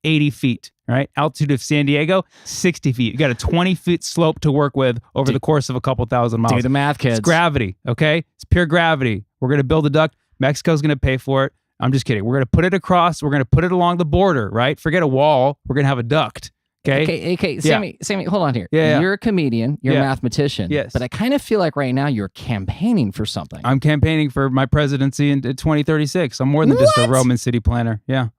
80 feet, right? Altitude of San Diego, 60 feet. You got a 20-foot slope to work with over the course of a couple thousand miles. Do the math, kids. It's gravity, okay? It's pure gravity. We're going to build a duct. Mexico's going to pay for it. I'm just kidding. We're going to put it across. We're going to put it along the border, right? Forget a wall. We're going to have a duct. Okay. Sammy, hold on here. Yeah. You're a comedian. You're a mathematician. Yes. But I kind of feel like right now you're campaigning for something. I'm campaigning for my presidency in 2036. I'm more than just a What? Roman city planner. Yeah.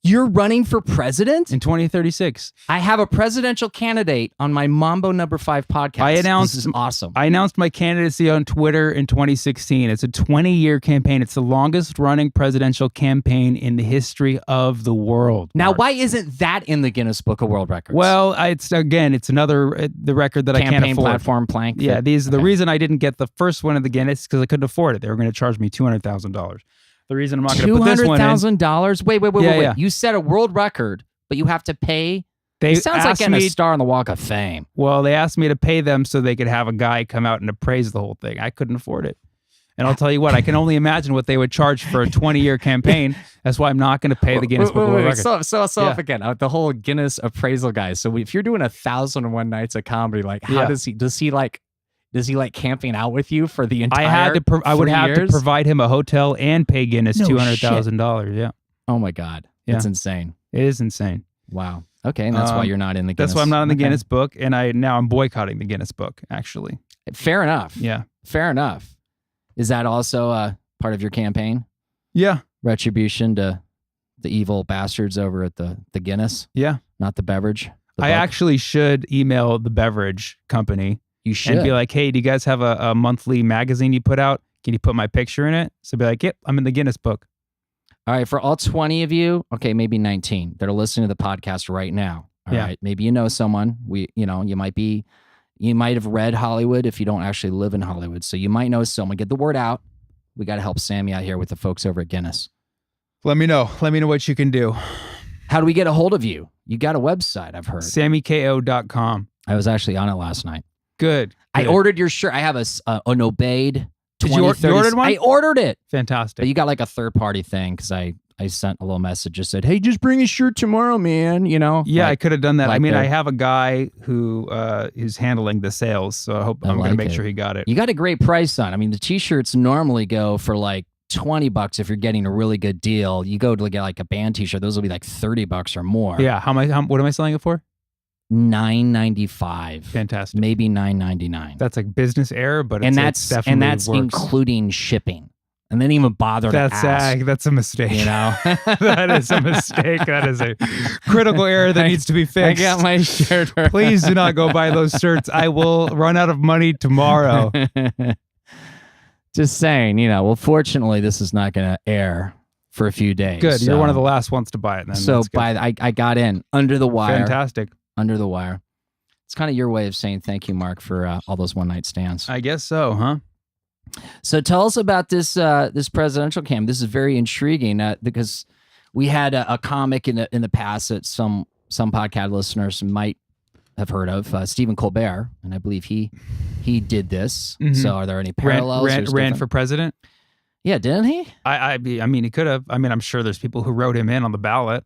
You're running for president? In 2036. I have a presidential candidate on my Mambo Number 5 podcast. This is awesome. I announced my candidacy on Twitter in 2016. It's a 20-year campaign. It's the longest running presidential campaign in the history of the world. Now, Mark. why isn't that in the Guinness Book of World Records? Well, it's another the record that I can't campaign afford. platform plank. Yeah, the reason I didn't get the first one of the Guinness is because I couldn't afford it. They were going to charge me $200,000. The reason I'm not going to put this one in. $200,000? Wait. Yeah. You set a world record, but you have to pay. They It sounds like asked getting me, a star on the Walk of Fame. Well, they asked me to pay them so they could have a guy come out and appraise the whole thing. I couldn't afford it. And I'll tell you what, I can only imagine what they would charge for a 20-year campaign. That's why I'm not going to pay the Guinness Book of World Records. So Yeah. up again, the whole Guinness appraisal guy. So if you're doing 1,001 nights of comedy, like how Yeah. does he like camping out with you for the entire? I would 3 have years? to provide him a hotel and pay Guinness No $200,000. Yeah, Oh my God, Yeah. it's insane. it is insane. Wow. Okay, and that's why you're not in the Guinness. That's why I'm not in the Okay. Guinness book, and I'm boycotting the Guinness book. Actually, Fair enough. yeah, Fair enough. Is that also part of your campaign? yeah, Retribution to the evil bastards over at the Guinness, yeah. not the beverage. the I book? actually should email the beverage company You should and be like, "Hey, do you guys have a monthly magazine you put out? Can you put my picture in it?" So be like, "Yep, I'm in the Guinness book." All right, for all 20 of you, okay, maybe 19 that are listening to the podcast right now. All Yeah. right, maybe you know someone. You might have read Hollywood if you don't actually live in Hollywood. So you might know someone. Get the word out. We got to help Sammy out here with the folks over at Guinness. Let me know. Let me know what you can do. How do we get a hold of you? You got a website, I've heard. SammyKO.com. I was actually on it last night. Good. I Good. ordered your shirt. I have an Obeid. Did you ordered one? I ordered it. Fantastic. But you got like a third party thing because I sent a little message, just said, hey, just bring a shirt tomorrow, man. You know? Yeah, I Like, could have done that. I like mean, the- I have a guy who is handling the sales, so I'm going to like make it. sure he got it. you got a great price on. I mean, the t-shirts normally go for like $20 if you're getting a really good deal. You go to get like a band t-shirt, those will be like $30 or more. Yeah. What am I selling it for? $9.95. Fantastic. Maybe $9.99. That's like business error, but And it's that's definitely that's works. including shipping. And then even bother to ask. That's a mistake. You know? That is a mistake. That is a critical error that needs to be I fixed. got my shirt. Please do not go buy those shirts. I will run out of money tomorrow. Just saying, well, fortunately, this is not going to air for a few days. Good. You're so- one of the last ones to buy it then. So That's good. I got in under the wire. Fantastic. Under the wire. It's kind of your way of saying thank you, Mark, for all those one night stands. I guess so, huh? So tell us about this this presidential campaign. This is very intriguing because we had a comic in the past that some podcast listeners might have heard of, Stephen Colbert, and I believe he did this. Mhm. So are there any parallels? Ran There's for president? Yeah, didn't he? I mean, he could have. I mean, I'm sure there's people who wrote him in on the ballot.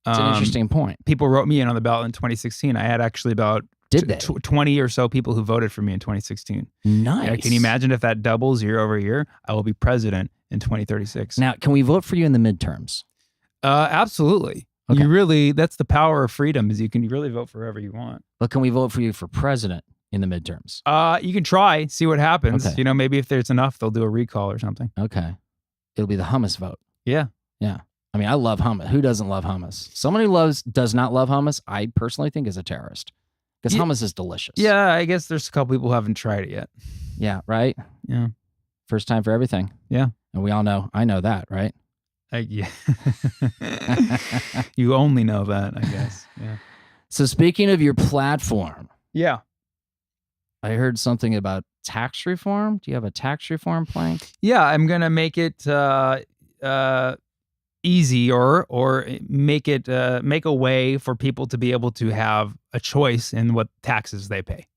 It's an interesting point. People wrote me in on the ballot in 2016. I had actually about Did they? 20 or so people who voted for me in 2016. Nice. Yeah, can you imagine if that doubles year over year? I will be president in 2036. Now, can we vote for you in the midterms? Absolutely. Okay. That's the power of freedom, is you can really vote for whoever you want. But can we vote for you for president in the midterms? You can try, see what happens. Okay. Maybe if there's enough, they'll do a recall or something. Okay. It'll be the hummus vote. Yeah. Yeah. I mean, I love hummus. Who doesn't love hummus? Someone who does not love hummus, I personally think is a terrorist. Because hummus is delicious. Yeah, I guess there's a couple people who haven't tried it yet. Yeah, right? Yeah. First time for everything. Yeah. And we all know, I know that, right? Yeah. You only know that, I guess. Yeah. So speaking of your platform, Yeah. I heard something about tax reform. Do you have a tax reform plan? Yeah, I'm gonna make it easy or make a way for people to be able to have a choice in what taxes they pay.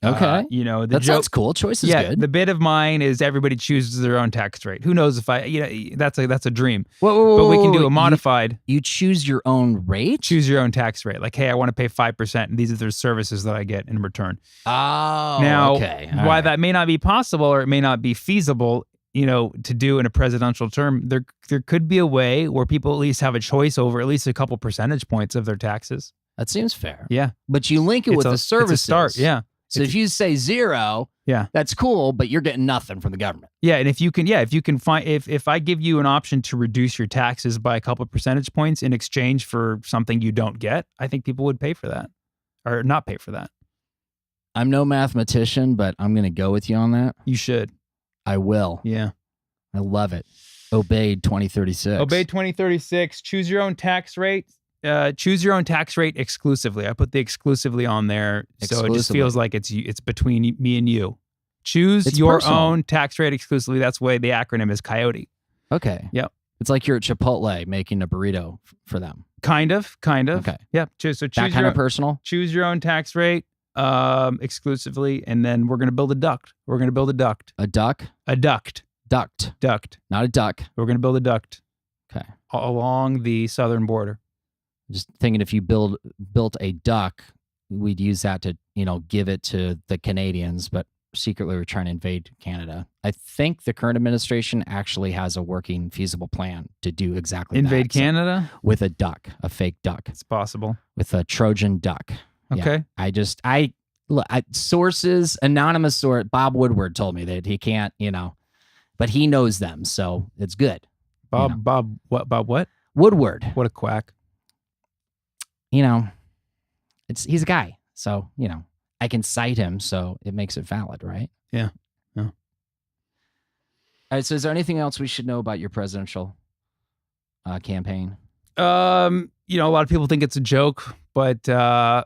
Okay. The Sounds cool. Choice is good. The bit of mine is everybody chooses their own tax rate. Who knows if that's a dream. Whoa, But we can do a modified. You choose your own rate? Choose your own tax rate. Like, hey, I want to pay 5%, and these are the services that I get in return. Oh, now, okay. Why that may not be possible or it may not be feasible, to do in a presidential term, there could be a way where people at least have a choice over at least a couple percentage points of their taxes. That seems fair. Yeah. But you link it with the services. It's a start, yeah. So if you say zero, yeah, that's cool, but you're getting nothing from the government. Yeah, and if you can find if I give you an option to reduce your taxes by a couple of percentage points in exchange for something you don't get, I think people would pay for that or not pay for that. I'm no mathematician, but I'm going to go with you on that. You should. I will. Yeah. I love it. Obeid 2036. Obeid 2036. Choose your own tax rate. Choose your own tax rate exclusively. I put the exclusively on there, so it just feels like it's between me and you. Choose your own tax rate exclusively. That's why the acronym is Coyote. Okay. Yep. It's like you're at Chipotle making a burrito for them. Kind of. Okay. Yeah. Choose that kind of personal. Choose your own tax rate exclusively, and then we're gonna build a duct. We're gonna build a duct. A duck. A duct. Duct. Not a duck. We're gonna build a duct. Okay. Along the southern border. Just thinking if you built a duck, we'd use that to, give it to the Canadians, but secretly we're trying to invade Canada. I think the current administration actually has a working, feasible plan to do exactly that. Invade Canada? With a duck, a fake duck. It's possible. With a Trojan duck. Okay. Yeah. Sources, anonymous source, Bob Woodward told me that he can't, but he knows them, so it's good. Bob what? Woodward. What a quack. He's a guy, so I can cite him, so it makes it valid, right? Yeah. All right. So, is there anything else we should know about your presidential campaign? A lot of people think it's a joke, but they're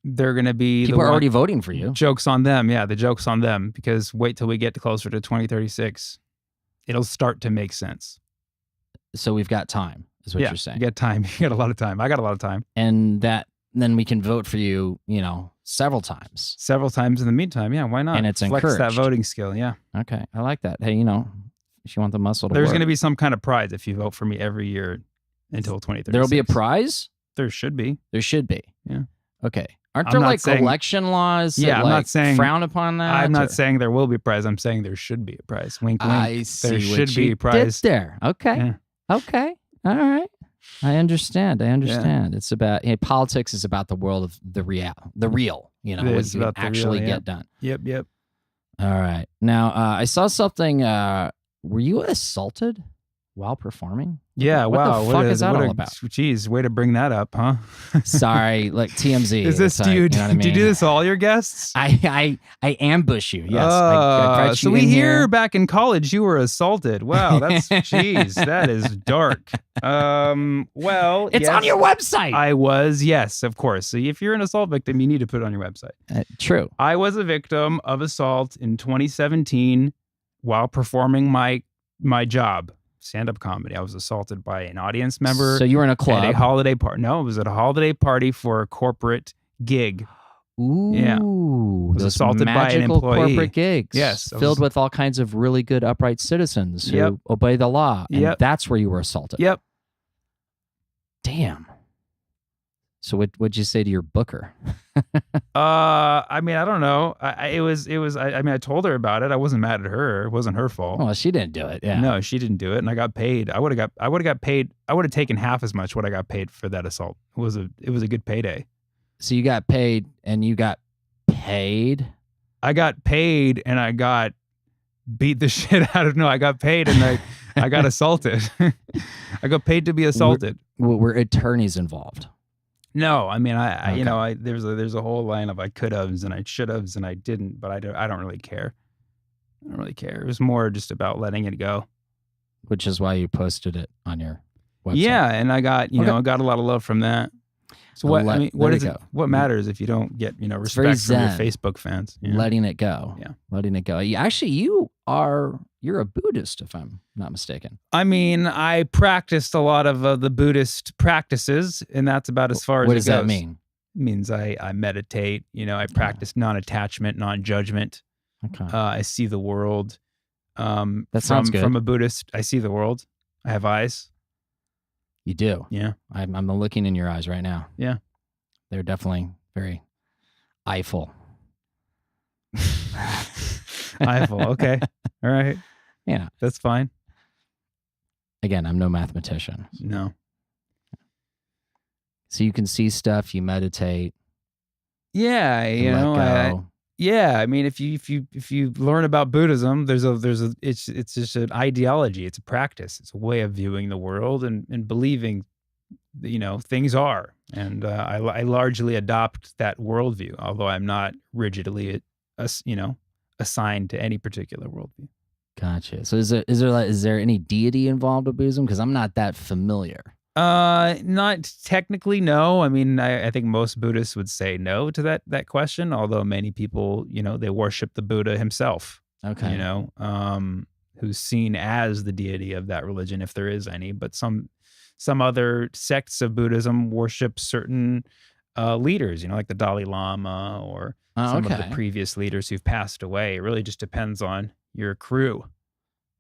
going to be people are already voting for you. Jokes on them, yeah. The joke's on them because wait till we get closer to 2036, it'll start to make sense. So we've got time. Is what you're saying. You got time. You got a lot of time. I got a lot of time. And then we can vote for you, several times. Several times in the meantime. Yeah, why not? And it's Flex encouraged. that voting skill. Yeah. Okay. I like that. Hey, if you want the muscle to There's work. going to be some kind of prize if you vote for me every year until 2036. There'll be a prize? There should be. There should be. Yeah. Okay. Aren't there election laws that I'm not saying frown upon that? I'm not saying there will be a prize. I'm saying there should be a prize. Wink, wink. I see there what should you be a prize. did there. Okay. Yeah. Okay. All right. I understand. Yeah. It's about politics is about the world of the real, what you actually get done. Yep. All right. Now, I saw something. Were you assaulted while performing? Yeah. What the fuck is that all about? Geez, way to bring that up, huh? Sorry, like TMZ. Is this do you do you do this to all your guests? I ambush you. Yes. I so we hear back in college you were assaulted. Wow, that's geez, that is dark. Well, it's on your website. I was, yes, of course. So if you're an assault victim, you need to put it on your website. True. I was a victim of assault in 2017 while performing my job. Stand-up comedy. I was assaulted by an audience member. So you were in a club? At a holiday party. No, it was at a holiday party for a corporate gig. Ooh. Yeah. Was those assaulted by an employee. Corporate gigs. Yes. Filled with all kinds of really good, upright citizens who obey the law. And that's where you were assaulted. Yep. Damn. So what'd you say to your booker? I mean, I don't know. I mean, I told her about it. I wasn't mad at her. It wasn't her fault. Well, she didn't do it. Yeah. No, she didn't do it, and I got paid. I would have got paid. I would have taken half as much what I got paid for that assault. It was a good payday. So you got paid, and you got paid. I got paid, and I got beat the shit out of. No, I got paid, and I got assaulted. I got paid to be assaulted. Were attorneys involved? No, I mean, I Okay. you know, there's a whole line of I could have's and I should have's and I didn't, but I don't really care. I don't really care. It was more just about letting it go. Which is why you posted it on your website. Yeah, and I got I got a lot of love from that. So what I mean, what there is you it? go. What matters if you don't get very respect from your zen. Facebook fans? You know? Letting it go. Yeah. Letting it go. Actually, you're a Buddhist, if I'm not mistaken. I mean, I practiced a lot of the Buddhist practices, and that's about as far as What it does that goes. mean? It means I meditate. I practice non-attachment, non-judgment. Okay. I see the world. That sounds good. From a Buddhist, I see the world. I have eyes. You do. Yeah. I'm looking in your eyes right now. Yeah. They're definitely very eyeful. Eyeful. Okay. All right. Yeah. That's fine. Again, I'm no mathematician. No. So you can see stuff, you meditate, Yeah. you You let know. go. Yeah. I mean, if you learn about Buddhism, it's just an ideology. It's a practice. It's a way of viewing the world and believing, things are. And I largely adopt that worldview, although I'm not rigidly, assigned to any particular worldview. Gotcha. So is there any deity involved with Buddhism? Because I'm not that familiar. Not technically, no. I mean, I think most Buddhists would say no to that question, although many people, they worship the Buddha himself, Okay. who's seen as the deity of that religion, if there is any. But some other sects of Buddhism worship certain leaders, like the Dalai Lama or some of the previous leaders who've passed away. It really just depends on your crew.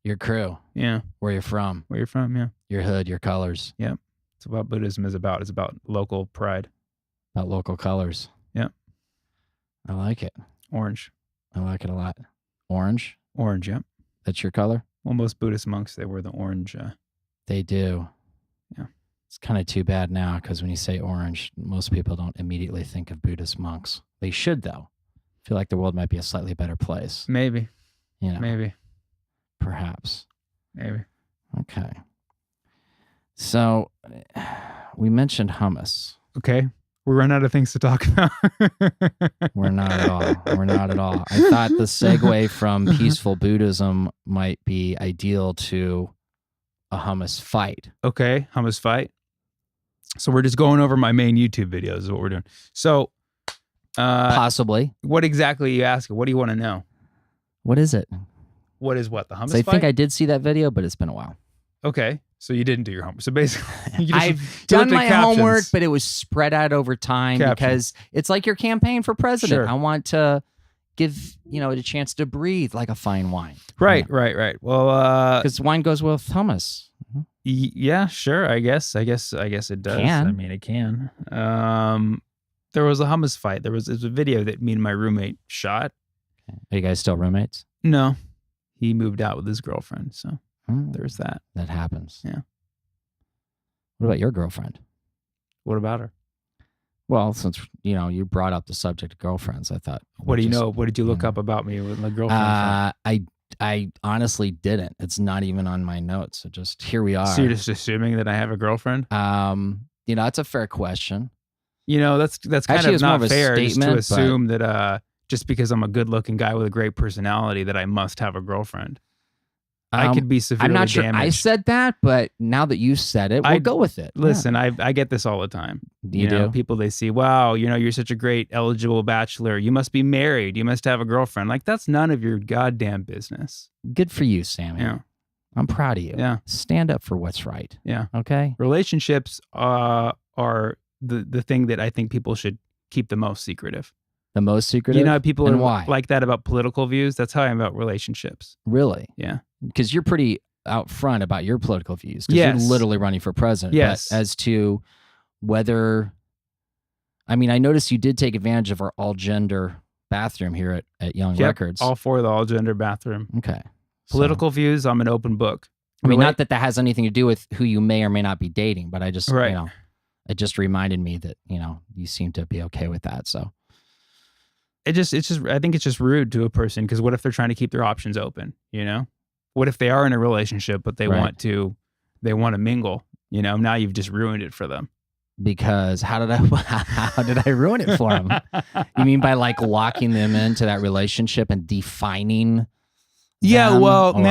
Your crew, Yeah. where you're from, Where you're from. Yeah. your hood, your colors, It's what Buddhism is about. It's about local pride. about local colors. Yeah. I like it. Orange. I like it a lot. Orange, Orange. Yeah. that's your color? Well, most Buddhist monks, they wear the orange. They do. Yeah. It's kind of too bad now because when you say orange, most people don't immediately think of Buddhist monks. They should, though. I feel like the world might be a slightly better place. Maybe. Maybe. Perhaps. Maybe. Okay. So we mentioned hummus. Okay. We run out of things to talk about. We're not at all. We're not at all. I thought the segue from peaceful Buddhism might be ideal to a hummus fight. Okay. Hummus fight. So we're just going over my main YouTube videos is what we're doing. So Possibly. what exactly are you asking? What do you want to know? What is it? What is what? The hummus So I fight? think I did see that video, but it's been a while. Okay. So you didn't do your homework. So basically, you I've looked done at my captions. homework, but it was spread out over time because it's like your campaign for president. Sure. I want to give it a chance to breathe like a fine wine. Right. Well, Because wine goes well with hummus. yeah, sure. I guess it does. Can. I mean, it can. There was a hummus fight. There was a video that me and my roommate shot. Are you guys still roommates? No, he moved out with his girlfriend. So there's that. That happens. Yeah. What about your girlfriend? What about her? Well, since you brought up the subject of girlfriends, I thought. What do you know? What did you look up about me with my girlfriend? I honestly didn't. It's not even on my notes. So just here we are. So you're just assuming that I have a girlfriend? It's a fair question. That's kind Actually, of it's more not of a fair just to statement, assume that just because I'm a good-looking guy with a great personality that I must have a girlfriend. I could be severely I'm not sure damaged. I said that, but now that you said it, we'll go with it. Listen, I get this all the time. You do? People, they see, wow, you're such a great eligible bachelor. You must be married. You must have a girlfriend. Like, that's none of your goddamn business. Good for you, Sammy. Yeah. I'm proud of you. Yeah. Stand up for what's right. Yeah. Okay? Relationships are the thing that I think people should keep the most secretive. The most secretive? People And are why? like that about political views. That's how I'm about relationships. Really? Yeah. Because you're pretty out front about your political views. Because Yes. you're literally running for president. Yes. But as to whether I mean, I noticed you did take advantage of our all-gender bathroom here at Jung Records. All four of the all-gender bathroom. Okay. Political views, I'm an open book. I mean, not that has anything to do with who you may or may not be dating, but I just, Right. you know, it just reminded me that, you know, you seem to be okay with that. So I think it's just rude to a person, because what if they're trying to keep their options open, you know? What if they are in a relationship, but they Right. want to mingle, you know? Now you've just ruined it for them. because how did I ruin it for them? You mean by like locking them into that relationship and defining? Yeah, them, well, or-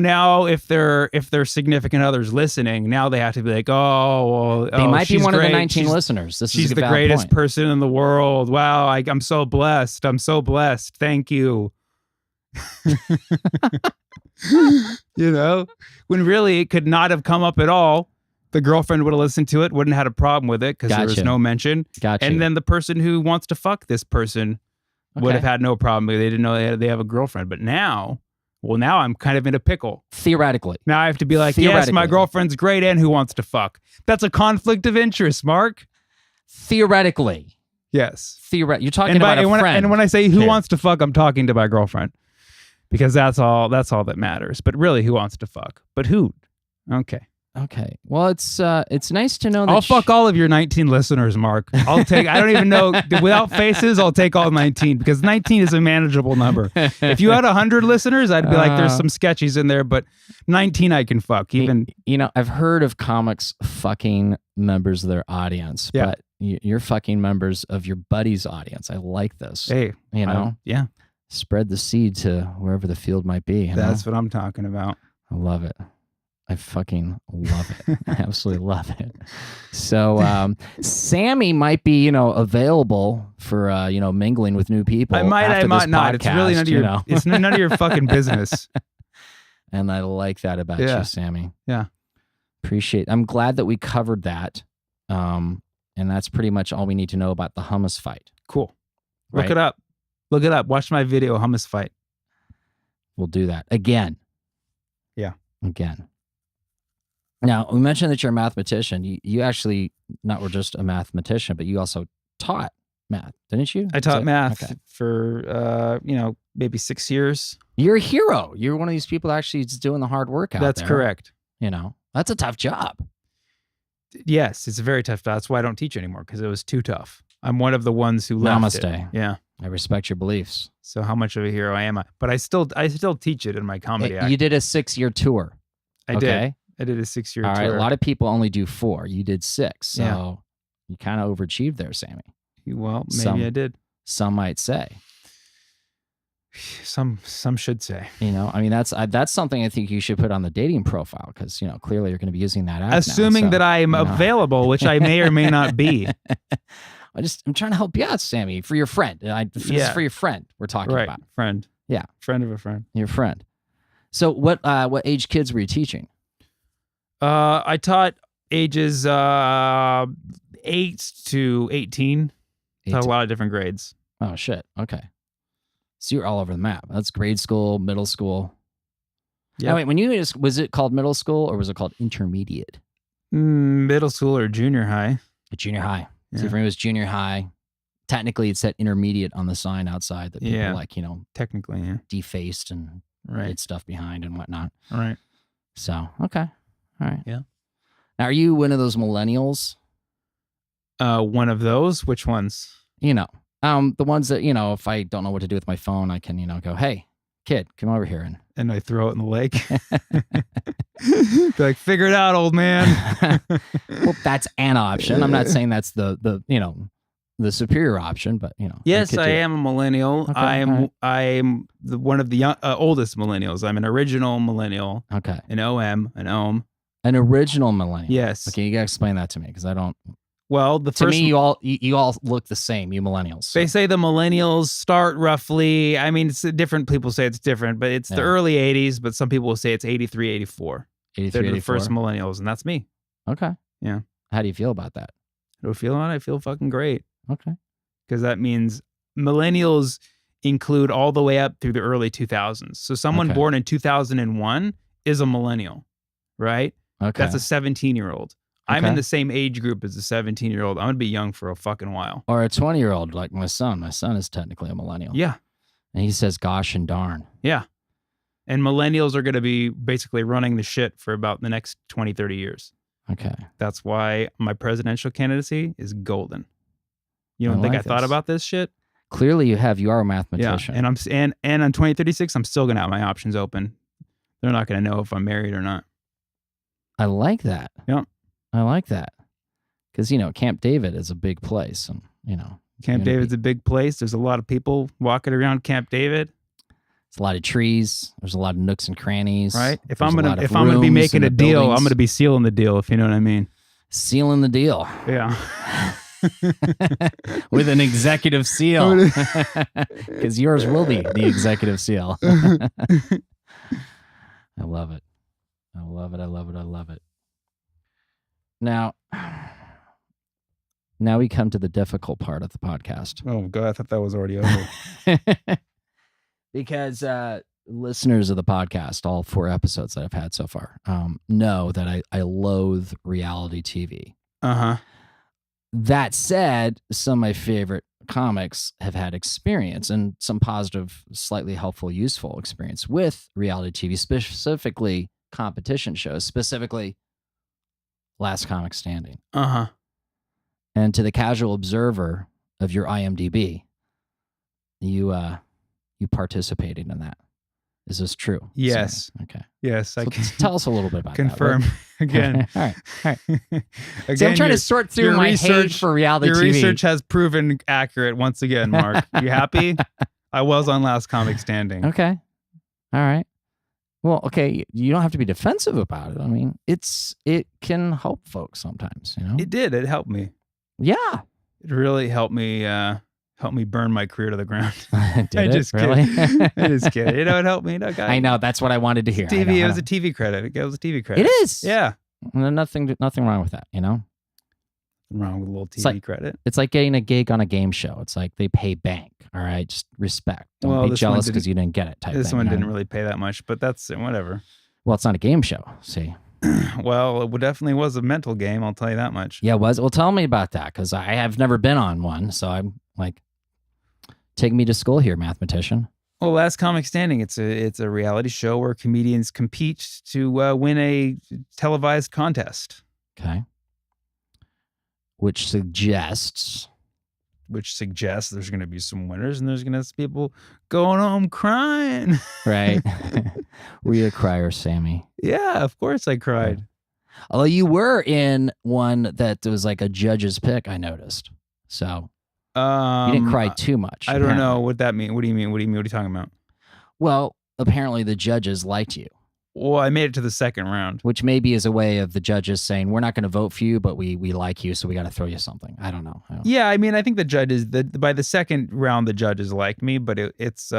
now if their significant other's listening, now they have to be like, They might be she's one of the great. 19 listeners. This She's is a the valid greatest point. person in the world. Wow, I'm so blessed. I'm so blessed. Thank you. You know, when really it could not have come up at all. The girlfriend would have listened to it, wouldn't have had a problem with it because there was Gotcha. no mention. Gotcha. And then the person who wants to fuck this person would have had no problem. They didn't know they have a girlfriend. But now I'm kind of in a pickle. Theoretically. Now I have to be like, yes, my Theoretically. girlfriend's great and who wants to fuck. That's a conflict of interest, Mark. Theoretically. Yes. You're talking about a friend. And when I say who here. wants to fuck, I'm talking to my girlfriend. Because that's all that matters. But really, who wants to fuck? But who? Okay. Okay. Well, it's nice to know that I'll fuck all of your 19 listeners, Mark. I don't even know. Without faces, I'll take all 19 because 19 is a manageable number. If you had 100 listeners, I'd be like, there's some sketchies in there, but 19 I can fuck. Even I've heard of comics fucking members of their audience, Yeah. but you're fucking members of your buddy's audience. I like this. hey, You know? yeah, Spread the seed to wherever the field might be. You that's know? what I'm talking about. I love it. I fucking love it. I absolutely love it. So Sammy might be, available for mingling with new people. I might after not. this It's really none of your. podcast, It's none of your fucking business. And I like that about Yeah. you, Sammy. Yeah. Appreciate. I'm glad that we covered that. And that's pretty much all we need to know about the hummus fight. Cool. Look Right. it up. Look it up. Watch my video, hummus fight. We'll do that again. Yeah. Again. Now, we mentioned that you're a mathematician. You actually not were just a mathematician, but you also taught math, didn't you? I taught math Okay. for maybe 6 years. You're a hero. You're one of these people that actually is doing the hard work out That's there. correct. That's a tough job. Yes, it's a very tough job. That's why I don't teach anymore, because it was too tough. I'm one of the ones who left it. Namaste. Yeah. I respect your beliefs. So how much of a hero I am? But I still teach it in my comedy act. You did a 6-year tour. I okay? did a 6-year All tour. right. A lot of people only do 4. You did 6. So Yeah. you kind of overachieved there, Sammy. Well, maybe Some- I did. Some might say. Some should say. I mean, that's something I think you should put on the dating profile because, clearly you're going to be using that app Assuming now, so, that I am available, which I may or may not be. I'm trying to help you out, Sammy, for your friend. This is Yeah. for your friend we're talking Right. about. Friend. Yeah. Friend of a friend. Your friend. So what age kids were you teaching? I taught ages 8 to 18. Taught a lot of different grades. Oh, shit. Okay. So you're all over the map. That's grade school, middle school. Yeah. Now, wait, was it called middle school or was it called intermediate? Middle school or junior high. Junior high. Yeah. See, for me, it was junior high. Technically, it said intermediate on the sign outside that people Yeah. Technically, yeah. defaced and Right. did stuff behind and whatnot. Right. So, okay. All right. Yeah. Now, are you one of those millennials? One of those. Which ones? The ones that, if I don't know what to do with my phone, I can, go, hey, kid, come over here. And I throw it in the lake. Be like, figure it out, old man. Well, that's an option. I'm not saying that's the superior option, but, Yes, could I do it. am a millennial. Okay, I'm one of the oldest millennials. I'm an original millennial. Okay. An OM. An OM. An original millennial. Yes. Okay, you got to explain that to me because I don't. Well, the To first me, you all look the same, you millennials. They say the millennials start roughly, I mean, it's different. People say it's different, but it's the Yeah. early 80s, but some people will say it's 83, 84. 83, They're the 84. first millennials, and that's me. Okay. Yeah. How do you feel about that? How do I feel on it? I feel fucking great, Okay. because that means millennials include all the way up through the early 2000s. So someone Okay. born in 2001 is a millennial, right? Okay. That's a 17-year-old. I'm in Okay. the same age group as a 17-year-old. I'm going to be young for a fucking while. Or a 20-year-old like my son. My son is technically a millennial. Yeah. And he says gosh and darn. Yeah. And millennials are going to be basically running the shit for about the next 20, 30 years. Okay. That's why my presidential candidacy is golden. You don't I think like I thought this. about this shit? Clearly you are a Yeah. mathematician. And and on 2036, I'm still going to have my options open. They're not going to know if I'm married or not. I like that. Yeah. I like that. Because, Camp David is a big place. And, Camp David's a big place. There's a lot of people walking around Camp David. it's a lot of trees. There's a lot of nooks and crannies. Right. If There's I'm a gonna lot of if I'm gonna be rooms making in a the deal, buildings. I'm gonna be sealing the deal. If you know what I mean. Sealing the deal Yeah. with an executive seal. Because yours will be the executive seal. I love it. I love it. I love it. I love it. Now we come to the difficult part of the podcast. Oh God, I thought that was already over. Because listeners of the podcast, all 4 episodes that I've had so far, know that I loathe reality TV. Uh-huh. That said, some of my favorite comics have had experience and some positive, slightly helpful, useful experience with reality TV, specifically competition shows, specifically Last Comic Standing. Uh-huh. And to the casual observer of your IMDb, you participated in that. Is this true? Yes. So, okay. Yes, I So can tell us a little bit about confirm that. again. All right. Again, See, I'm trying to sort through your my hate research- for reality your TV. research has proven accurate once again, Mark. You happy? I was on Last Comic Standing. Okay. All right. Well, okay. You don't have to be defensive about it. I mean, it can help folks sometimes, It did. It helped me. Yeah. It really helped me burn my career to the ground. Did I it? just Really? kidding. I just kidding. It helped me. No, I know. That's what I wanted to hear. I TV. know, It I was know. a TV credit. It was a TV credit. It is. Yeah. Nothing wrong with that, Nothing wrong with a little TV like- credit. It's like getting a gig on a game show. It's like they pay bank. All right. Just respect. Don't Well, be this one jealous didn't- because you didn't get it type This thing. one you know? didn't really pay that much, but that's whatever. Well, it's not a game show. See. Well, it definitely was a mental game. I'll tell you that much. Yeah, it was. Well, tell me about that because I have never been on one. So I'm like, take me to school here, mathematician. Well, Last Comic Standing. It's a reality show where comedians compete to win a televised contest, Okay. Which suggests there's going to be some winners and there's going to be people going home crying. right? Were you a crier, Sammy? Yeah, of course I cried. Although you were in one that was like a judge's pick, I noticed. So you didn't cry too much. I don't know apparently. what that means. What do you mean? What are you talking about? Well, apparently the judges liked you, Well, I made it to the second round. which maybe is a way of the judges saying, we're not going to vote for you, but we like you, so we got to throw you something. I don't know. Yeah, I mean, I think the judges, by the second round, the judges liked me, but it's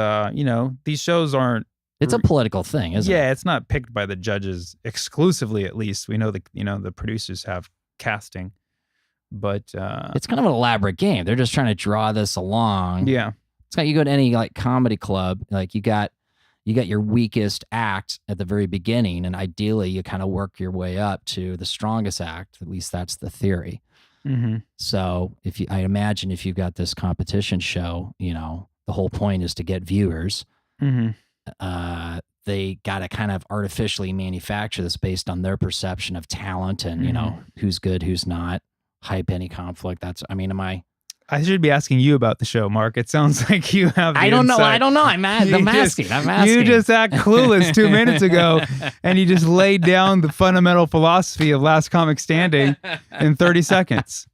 these shows aren't. It's a political thing, isn't it? Yeah, it's not picked by the judges exclusively. At least we know the producers have casting, but It's kind of an elaborate game. They're just trying to draw this along. yeah, It's like you go to any like comedy club, like you got your weakest act at the very beginning, and ideally you kind of work your way up to the strongest act. At least that's the theory. mm-hmm. So I imagine if you've got this competition show, the whole point is to get viewers. Mm-hmm. They got to kind of artificially manufacture this based on their perception of talent and Mhm. who's good, who's not. Hype any conflict. I should be asking you about the show, Mark. It sounds like you have. I don't know. I'm You asking. just- I'm asking. You just act clueless 2 minutes ago, and you just laid down the fundamental philosophy of Last Comic Standing in 30 seconds.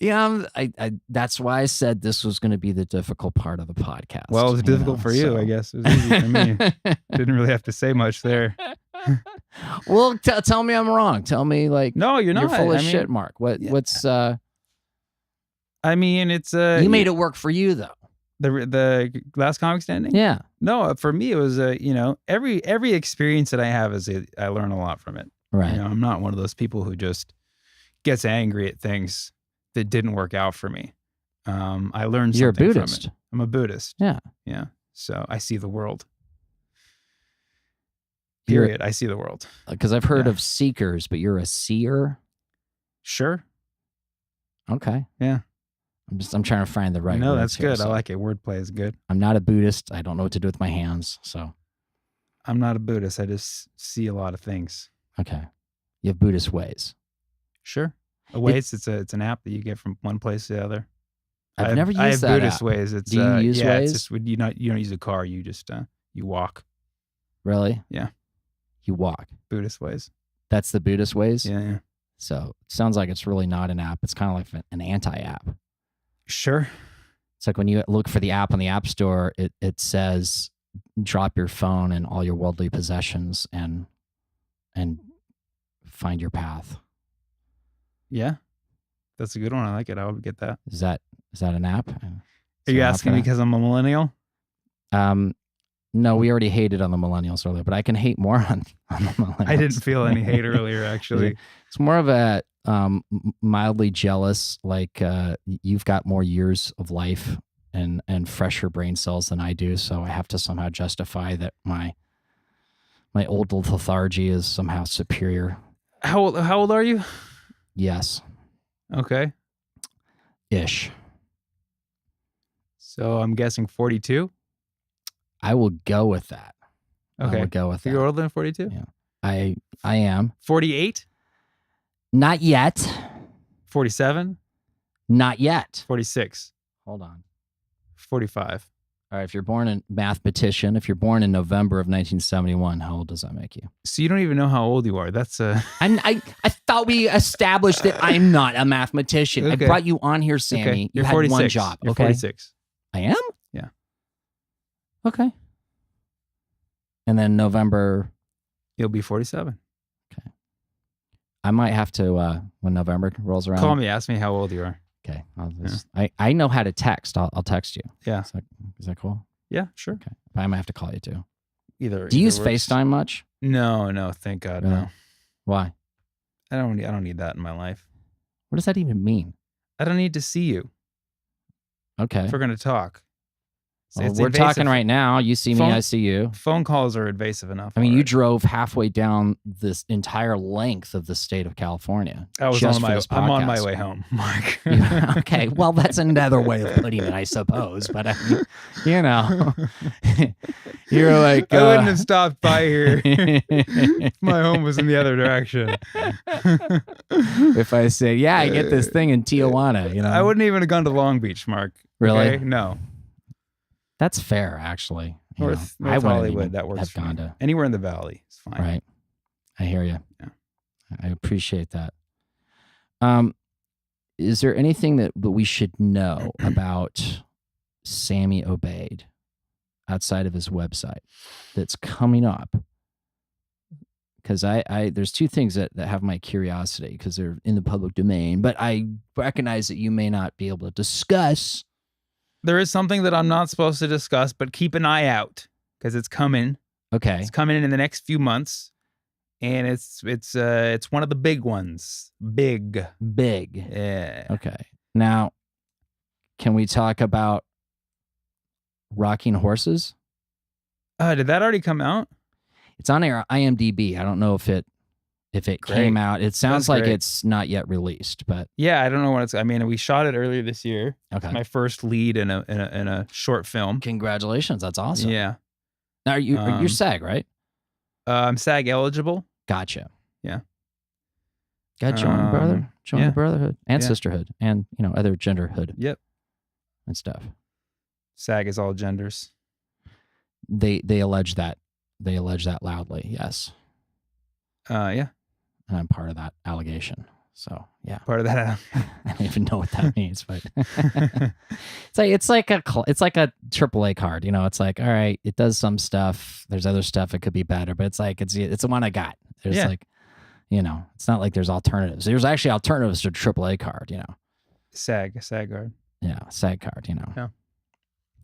Yeah, that's why I said this was going to be the difficult part of the podcast. Well, it was difficult for you, I guess. It was easy for me. Didn't really have to say much there. Well, tell me I'm wrong. Tell me No, you're not. you're full of I mean, shit, Mark. What's I mean, it's you made it work for you though. the Last Comic Standing. Yeah. No, for me it was every experience that I have I learn a lot from it. Right. I'm not one of those people who just gets angry at things that didn't work out for me. I learned You're a something Buddhist. from it. I'm a Buddhist. Yeah. Yeah. So I see the world. Period. I see the world. Because I've heard Yeah. of seekers, but you're a seer. Sure. Okay. Yeah. I'm trying to find the right. No, words that's here, good. I so. like it. Wordplay is good. I'm not a Buddhist. I don't know what to do with my hands. So I'm not a Buddhist. I just see a lot of things. okay, you have Buddhist ways. Sure. A Waze, it's an app that you get from one place to the other. I've never I have used that Buddhist app. Ways. It's Do you use yeah, Waze? it's just you don't use a car. You just you walk. Really? Yeah. You walk. Buddhist Ways. That's the Buddhist ways. Yeah, yeah. So it sounds like it's really not an app. It's kind of like an anti-app. Sure. It's like when you look for the app on the App Store, it says drop your phone and all your worldly possessions and find your path. Yeah. That's a good one. I like it. I would get that. Is that an app? Are you asking me because I'm a millennial? No, we already hated on the millennials earlier, but I can hate more on the millennials. I didn't feel any hate earlier, actually. It's more of a mildly jealous, like you've got more years of life and fresher brain cells than I do, so I have to somehow justify that my old lethargy is somehow superior. How old are you? Yes. Okay. Ish. So I'm guessing 42. I will go with that. I Okay. will go with that. You're older than 42? Yeah. I am. 48? Not yet. 47? Not yet. 46? Hold on. 45? All right, if you're born in mathematician, if you're born in November of 1971, how old does that make you? So you don't even know how old you are. That's I thought we established that I'm not a mathematician. Okay. I brought you on here, Sammy. okay. You You're had 46. one job. You're Okay. 46. I am? Yeah. Okay. And then November, You'll be 47. I might have to, when November rolls around. Call me. Ask me how old you are. Okay. I know how to text. I'll text you. Yeah. Is that cool? Yeah, sure. Okay. I might have to call you too. Either. Do you use works. FaceTime much? No. Thank God. Really? No. Why? I don't need that in my life. What does that even mean? I don't need to see you Okay. if we're going to talk. Well, It's we're invasive. talking right now. You see me, Phone- I see you. Phone calls are invasive enough. I mean, you already. drove halfway down this entire length of the state of California. I was just on for my. this I'm on my podcast. way home, Mark. Okay, well, that's another way of putting it, I suppose. But I mean, you know, you're like, I wouldn't have stopped by here. My home was in the other direction. if I say, yeah, I get this thing in Tijuana, you know, I wouldn't even have gone to Long Beach, Mark. Really? Okay? No. That's fair, actually. You North know, I wouldn't Hollywood, even that works have for me. gone to. Anywhere in the valley is fine. Right. I hear you. Yeah. I appreciate that. Is there anything that we should know about Sammy Obeid outside of his website that's coming up? Because there's two things that have my curiosity because they're in the public domain, but I recognize that you may not be able to discuss. There is something that I'm not supposed to discuss, but keep an eye out because it's coming. Okay. It's coming in the next few months, and it's one of the big ones. Big. Yeah. Okay. Now, can we talk about rocking horses? Did that already come out? It's on our IMDb. I don't know if it Great. came out. It sounds That's like great. it's not yet released, but Yeah, I don't know what it's. I mean, we shot it earlier this year. okay. My first lead in a short film. Congratulations. That's awesome. Yeah. Now, you're SAG, right? I'm SAG eligible. Gotcha. Yeah. Got join yeah. the brotherhood and Yeah. sisterhood and, other genderhood Yep. and stuff. SAG is all genders. They allege that. They allege that loudly. Yes. Yeah. And I'm part of that allegation. So, yeah. Part of that. I don't even know what that means, but it's like a AAA card. It's like, all right, it does some stuff. There's other stuff it could be better, but it's like it's the one I got. There's Yeah. like, it's not like there's alternatives. There's actually alternatives to AAA card. SAG card. Yeah, SAG card. Yeah.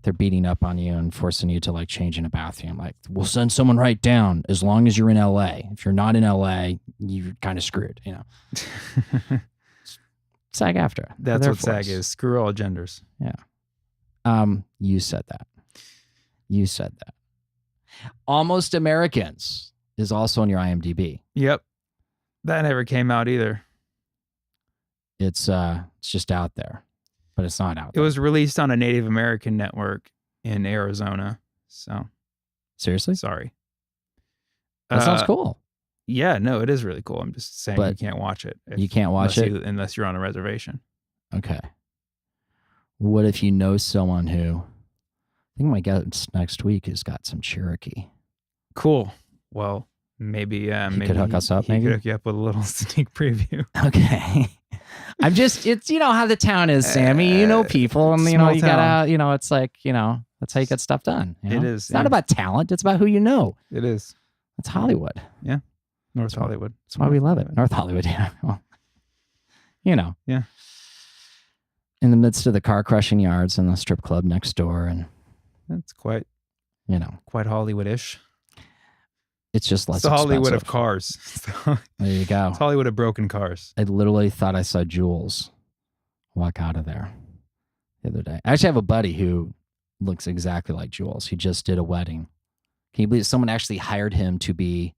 They're beating up on you and forcing you to like change in a bathroom. Like, we'll send someone right down as long as you're in LA. If you're not in LA, you're kind of screwed. SAG after. That's They're what SAG forced. is. Screw all genders. You said that. Almost Americans is also on your IMDb. Yep. That never came out either. It's just out there, but it's not out It there. was released on a Native American network in Arizona. So Seriously? sorry. That sounds cool. Yeah, no, it is really cool. I'm just saying But you can't watch it. You can't watch it? Unless you're on a reservation. Okay. What if you know someone who, I think my guest next week has got some Cherokee. Cool. Well, maybe He could hook us up, he maybe? could hook you up with a little sneak preview. Okay. I'm just, it's, you know how the town is, Sammy. You know people, and, you know, Small you gotta, you know, it's like, you know, that's how you get stuff done. You It know? is, It's not yeah. about talent. It's about who you know. It is. It's Hollywood. North Hollywood. That's why we love it. North Hollywood, yeah. Well, you know. Yeah. In the midst of the car crushing yards and the strip club next door, and, That's quite you know, Hollywood-ish. it's just less It's the Hollywood of expensive. cars. There you go. It's Hollywood of broken cars. I literally thought I saw Jules walk out of there the other day. I actually have a buddy who looks exactly like Jules. He just did a wedding. Can you believe someone actually hired him to be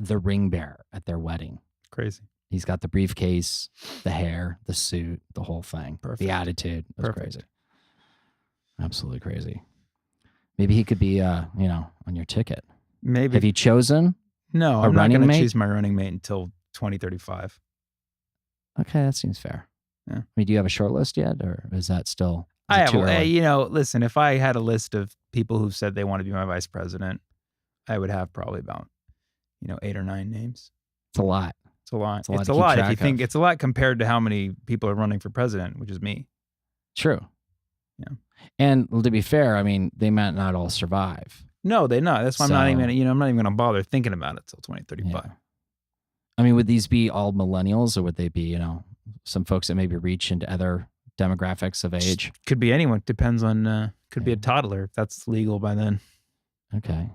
the ring bearer at their wedding? Crazy. He's got the briefcase, the hair, the suit, the whole thing. Perfect. The attitude. It was Perfect. crazy. Absolutely crazy. Maybe he could be, you know, on your ticket. Maybe. Have you chosen? No, a I'm not running going to mate? choose my running mate until 2035. Okay, that seems fair. Yeah. I mean, do you have a short list yet, or is that still? Is I it have, too early? you know, listen, if I had a list of people who said they want to be my vice president, I would have probably about, 8 or 9 names. It's a lot. It's a lot. It's a lot It's to a keep lot if you track think of. it's a lot compared to how many people are running for president, which is me. True. Yeah. And to be fair, I mean, they might not all survive. No, they're not. That's why I'm not So- even, I'm not even going to bother thinking about it till 2035. Yeah. I mean, would these be all millennials, or would they be, some folks that maybe reach into other demographics of age? Could be anyone. Depends on, could be a Yeah. toddler if that's legal by then. Okay.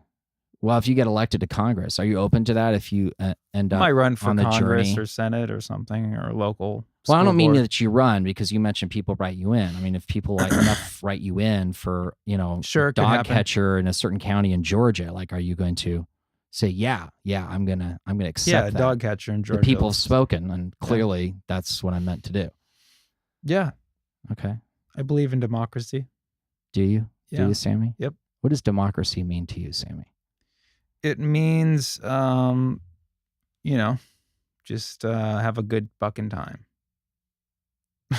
Well, if you get elected to Congress, are you open to that if you end up Might run for on the Congress journey? or Senate or something or local. Well, I school don't mean board. that you run, because you mentioned people write you in. I mean, if people like enough write you in for, Sure, a it could dog happen. catcher in a certain county in Georgia, like, are you going to say, yeah, I'm gonna accept Yeah, a that? dog catcher in Georgia. The people have spoken, and clearly that's what I meant to do. Yeah, Okay. I believe in democracy. Do you? Yeah. Do you, Sammy? Yep. What does democracy mean to you, Sammy? It means, just have a good fucking time. You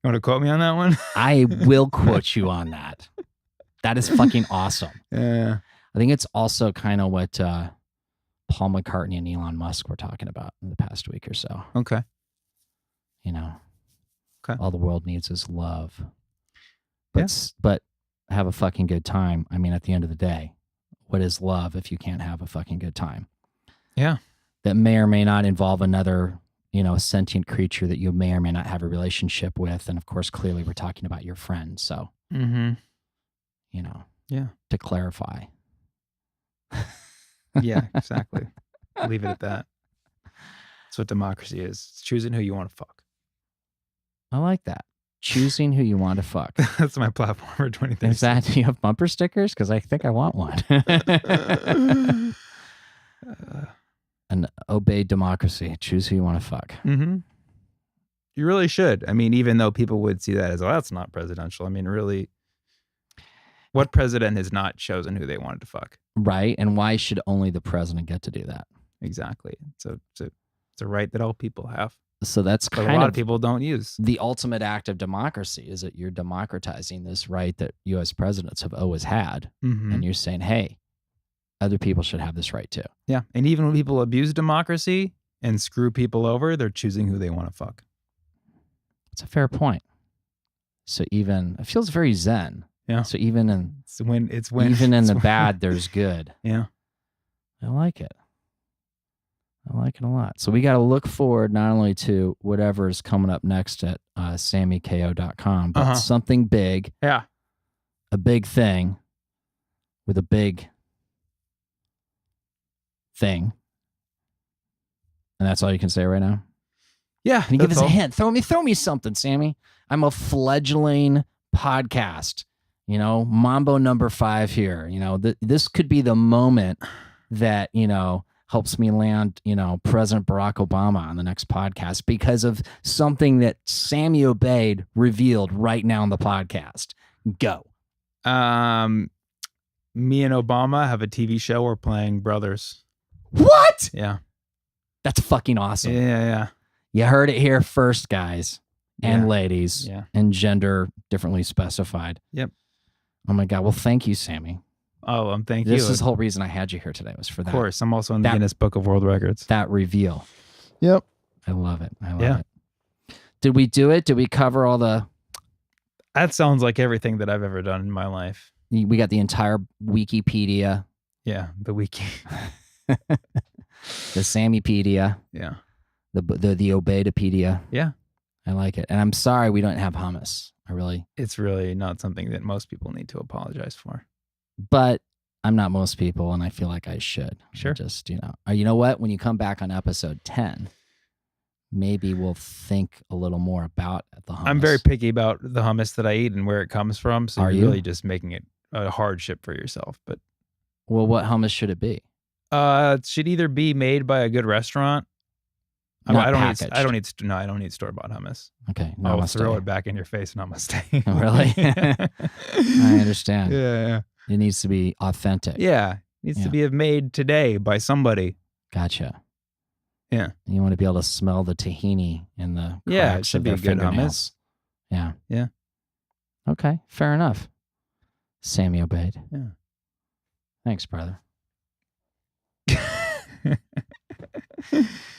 want to quote me on that one? I will quote you on that. That is fucking awesome. Yeah. I think it's also kind of what Paul McCartney and Elon Musk were talking about in the past week or so. Okay. Okay. All the world needs is love. But have a fucking good time. I mean, at the end of the day, what is love if you can't have a fucking good time? Yeah. That may or may not involve another, sentient creature that you may or may not have a relationship with. And of course, clearly we're talking about your friend. So, Mm-hmm. Yeah. to clarify. Yeah, exactly. Leave it at that. That's what democracy is. It's choosing who you want to fuck. I like that. Choosing who you want to fuck. That's my platform for 2030. Is that, do you have bumper stickers? Because I think I want one. And obey democracy. Choose who you want to fuck. Mm-hmm. You really should. I mean, even though people would see that as, oh, that's not presidential. I mean, really, what president has not chosen who they wanted to fuck? Right? And why should only the president get to do that? Exactly. It's a right that all people have, So that's but a kind lot of of people don't use. the ultimate act of democracy, is that you're democratizing this right that U.S. presidents have always had. Mm-hmm. And you're saying, hey, other people should have this right too. Yeah. And even when people abuse democracy and screw people over, they're choosing who they want to fuck. It's a fair point. So even, it feels very zen. Yeah. So even in Even the it's when- bad, there's good. Yeah. I like it. I like it a lot. So we got to look forward not only to whatever's coming up next at sammyko.com, but something big, Yeah. a big thing with a big thing. And that's all you can say right now? Yeah. Can you give us that's a all. hint? Throw me something, Sammy. I'm a fledgling podcast. You know, Mambo number 5 here. You know, this could be the moment that, you know, helps me land, you know, President Barack Obama on the next podcast because of something that Sammy Obeid revealed right now on the podcast. Go. Me and Obama have a TV show. We're playing brothers. What? Yeah. That's fucking awesome. Yeah. You heard it here first, guys and Yeah. ladies, Yeah. and gender differently specified. Yep. Oh my God. Well, thank you, Sammy. Oh, thank you. This is the whole reason I had you here today was for that. Of course. I'm also in the Guinness Book of World Records. That reveal. Yep. I love it. I love Yeah. it. Did we do it? Did we cover all the... That sounds like everything that I've ever done in my life. We got the entire Wikipedia, Yeah. The wiki. the Sammypedia, Yeah. the Obeidopedia. Yeah. I like it. And I'm sorry we don't have hummus. It's really not something that most people need to apologize for. But I'm not most people, and I feel like I should. Sure. Just, you know what? When you come back on episode 10, maybe we'll think a little more about the hummus. I'm very picky about the hummus that I eat and where it comes from. So Are you're you? really just making it a hardship for yourself. But Well, what hummus should it be? it should either be made by a good restaurant. Not I don't packaged. I don't need store-bought hummus. Okay. I'll Namaste. throw it back in your face. Namaste. Really? I understand. Yeah. It needs to be authentic. Yeah. Needs Yeah. to be made today by somebody. Gotcha. Yeah. You want to be able to smell the tahini in the Yeah, it cracks should of be their a good fingernails. Yeah. Yeah. Okay. Fair enough. Sammy Obeid. Yeah. Thanks, brother.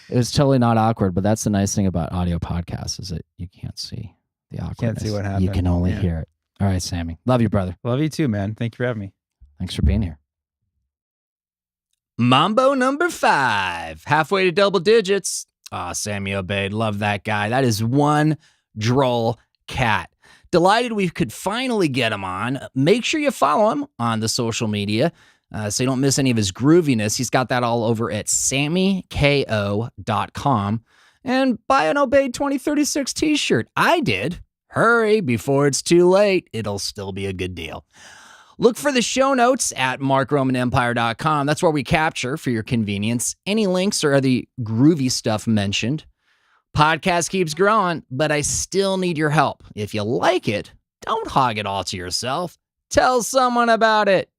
It was totally not awkward, but that's the nice thing about audio podcasts is that you can't see the awkwardness. Can't see what You happened. can only Yeah. hear it. All right, Sammy. Love you, brother. Love you too, man. Thank you for having me. Thanks for being here. Mambo number 5. Halfway to double digits. Ah, Sammy Obeid. Love that guy. That is one droll cat. Delighted we could finally get him on. Make sure you follow him on the social media so you don't miss any of his grooviness. He's got that all over at sammyko.com. And buy an Obeid 2036 t-shirt. I did. Hurry before it's too late. It'll still be a good deal. Look for the show notes at markromanempire.com. That's where we capture, for your convenience, any links or other groovy stuff mentioned. Podcast keeps growing, but I still need your help. If you like it, don't hog it all to yourself. Tell someone about it.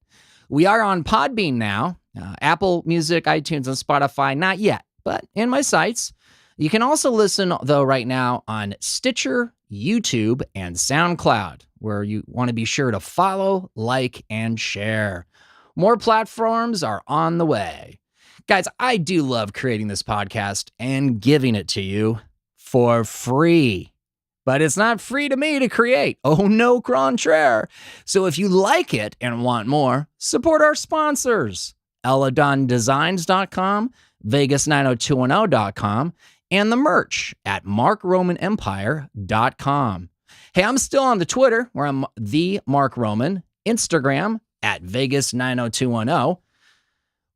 We are on Podbean now. Apple Music, iTunes, and Spotify, not yet, but in my sites. You can also listen, though, right now on Stitcher, YouTube, and SoundCloud, where you want to be sure to follow, like, and share. More platforms are on the way. Guys, I do love creating this podcast and giving it to you for free. But it's not free to me to create. Oh, no contraire. So if you like it and want more, support our sponsors. ElladonDesigns.com, Vegas90210.com, and the merch at MarkRomanEmpire.com. Hey, I'm still on the Twitter, where I'm the Mark Roman, Instagram at Vegas90210.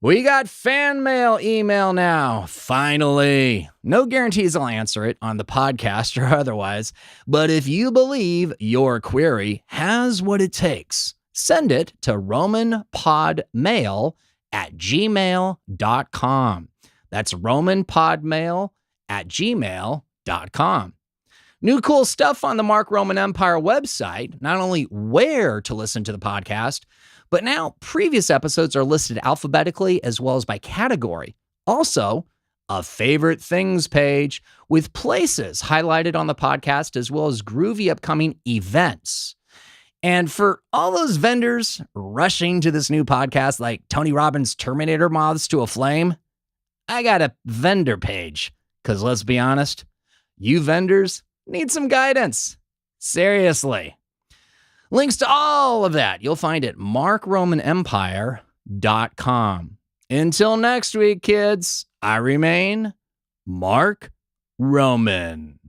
We got fan mail email now, finally. No guarantees I'll answer it on the podcast or otherwise, but if you believe your query has what it takes, send it to romanpodmail@gmail.com. That's romanpodmail@gmail.com. New cool stuff on the Mark Roman Empire website, not only where to listen to the podcast, but now previous episodes are listed alphabetically as well as by category. Also, a favorite things page with places highlighted on the podcast as well as groovy upcoming events. And for all those vendors rushing to this new podcast like Tony Robbins' Terminator Moths to a Flame, I got a vendor page. Because let's be honest, you vendors need some guidance. Seriously. Links to all of that you'll find at markromanempire.com. Until next week, kids, I remain Mark Roman.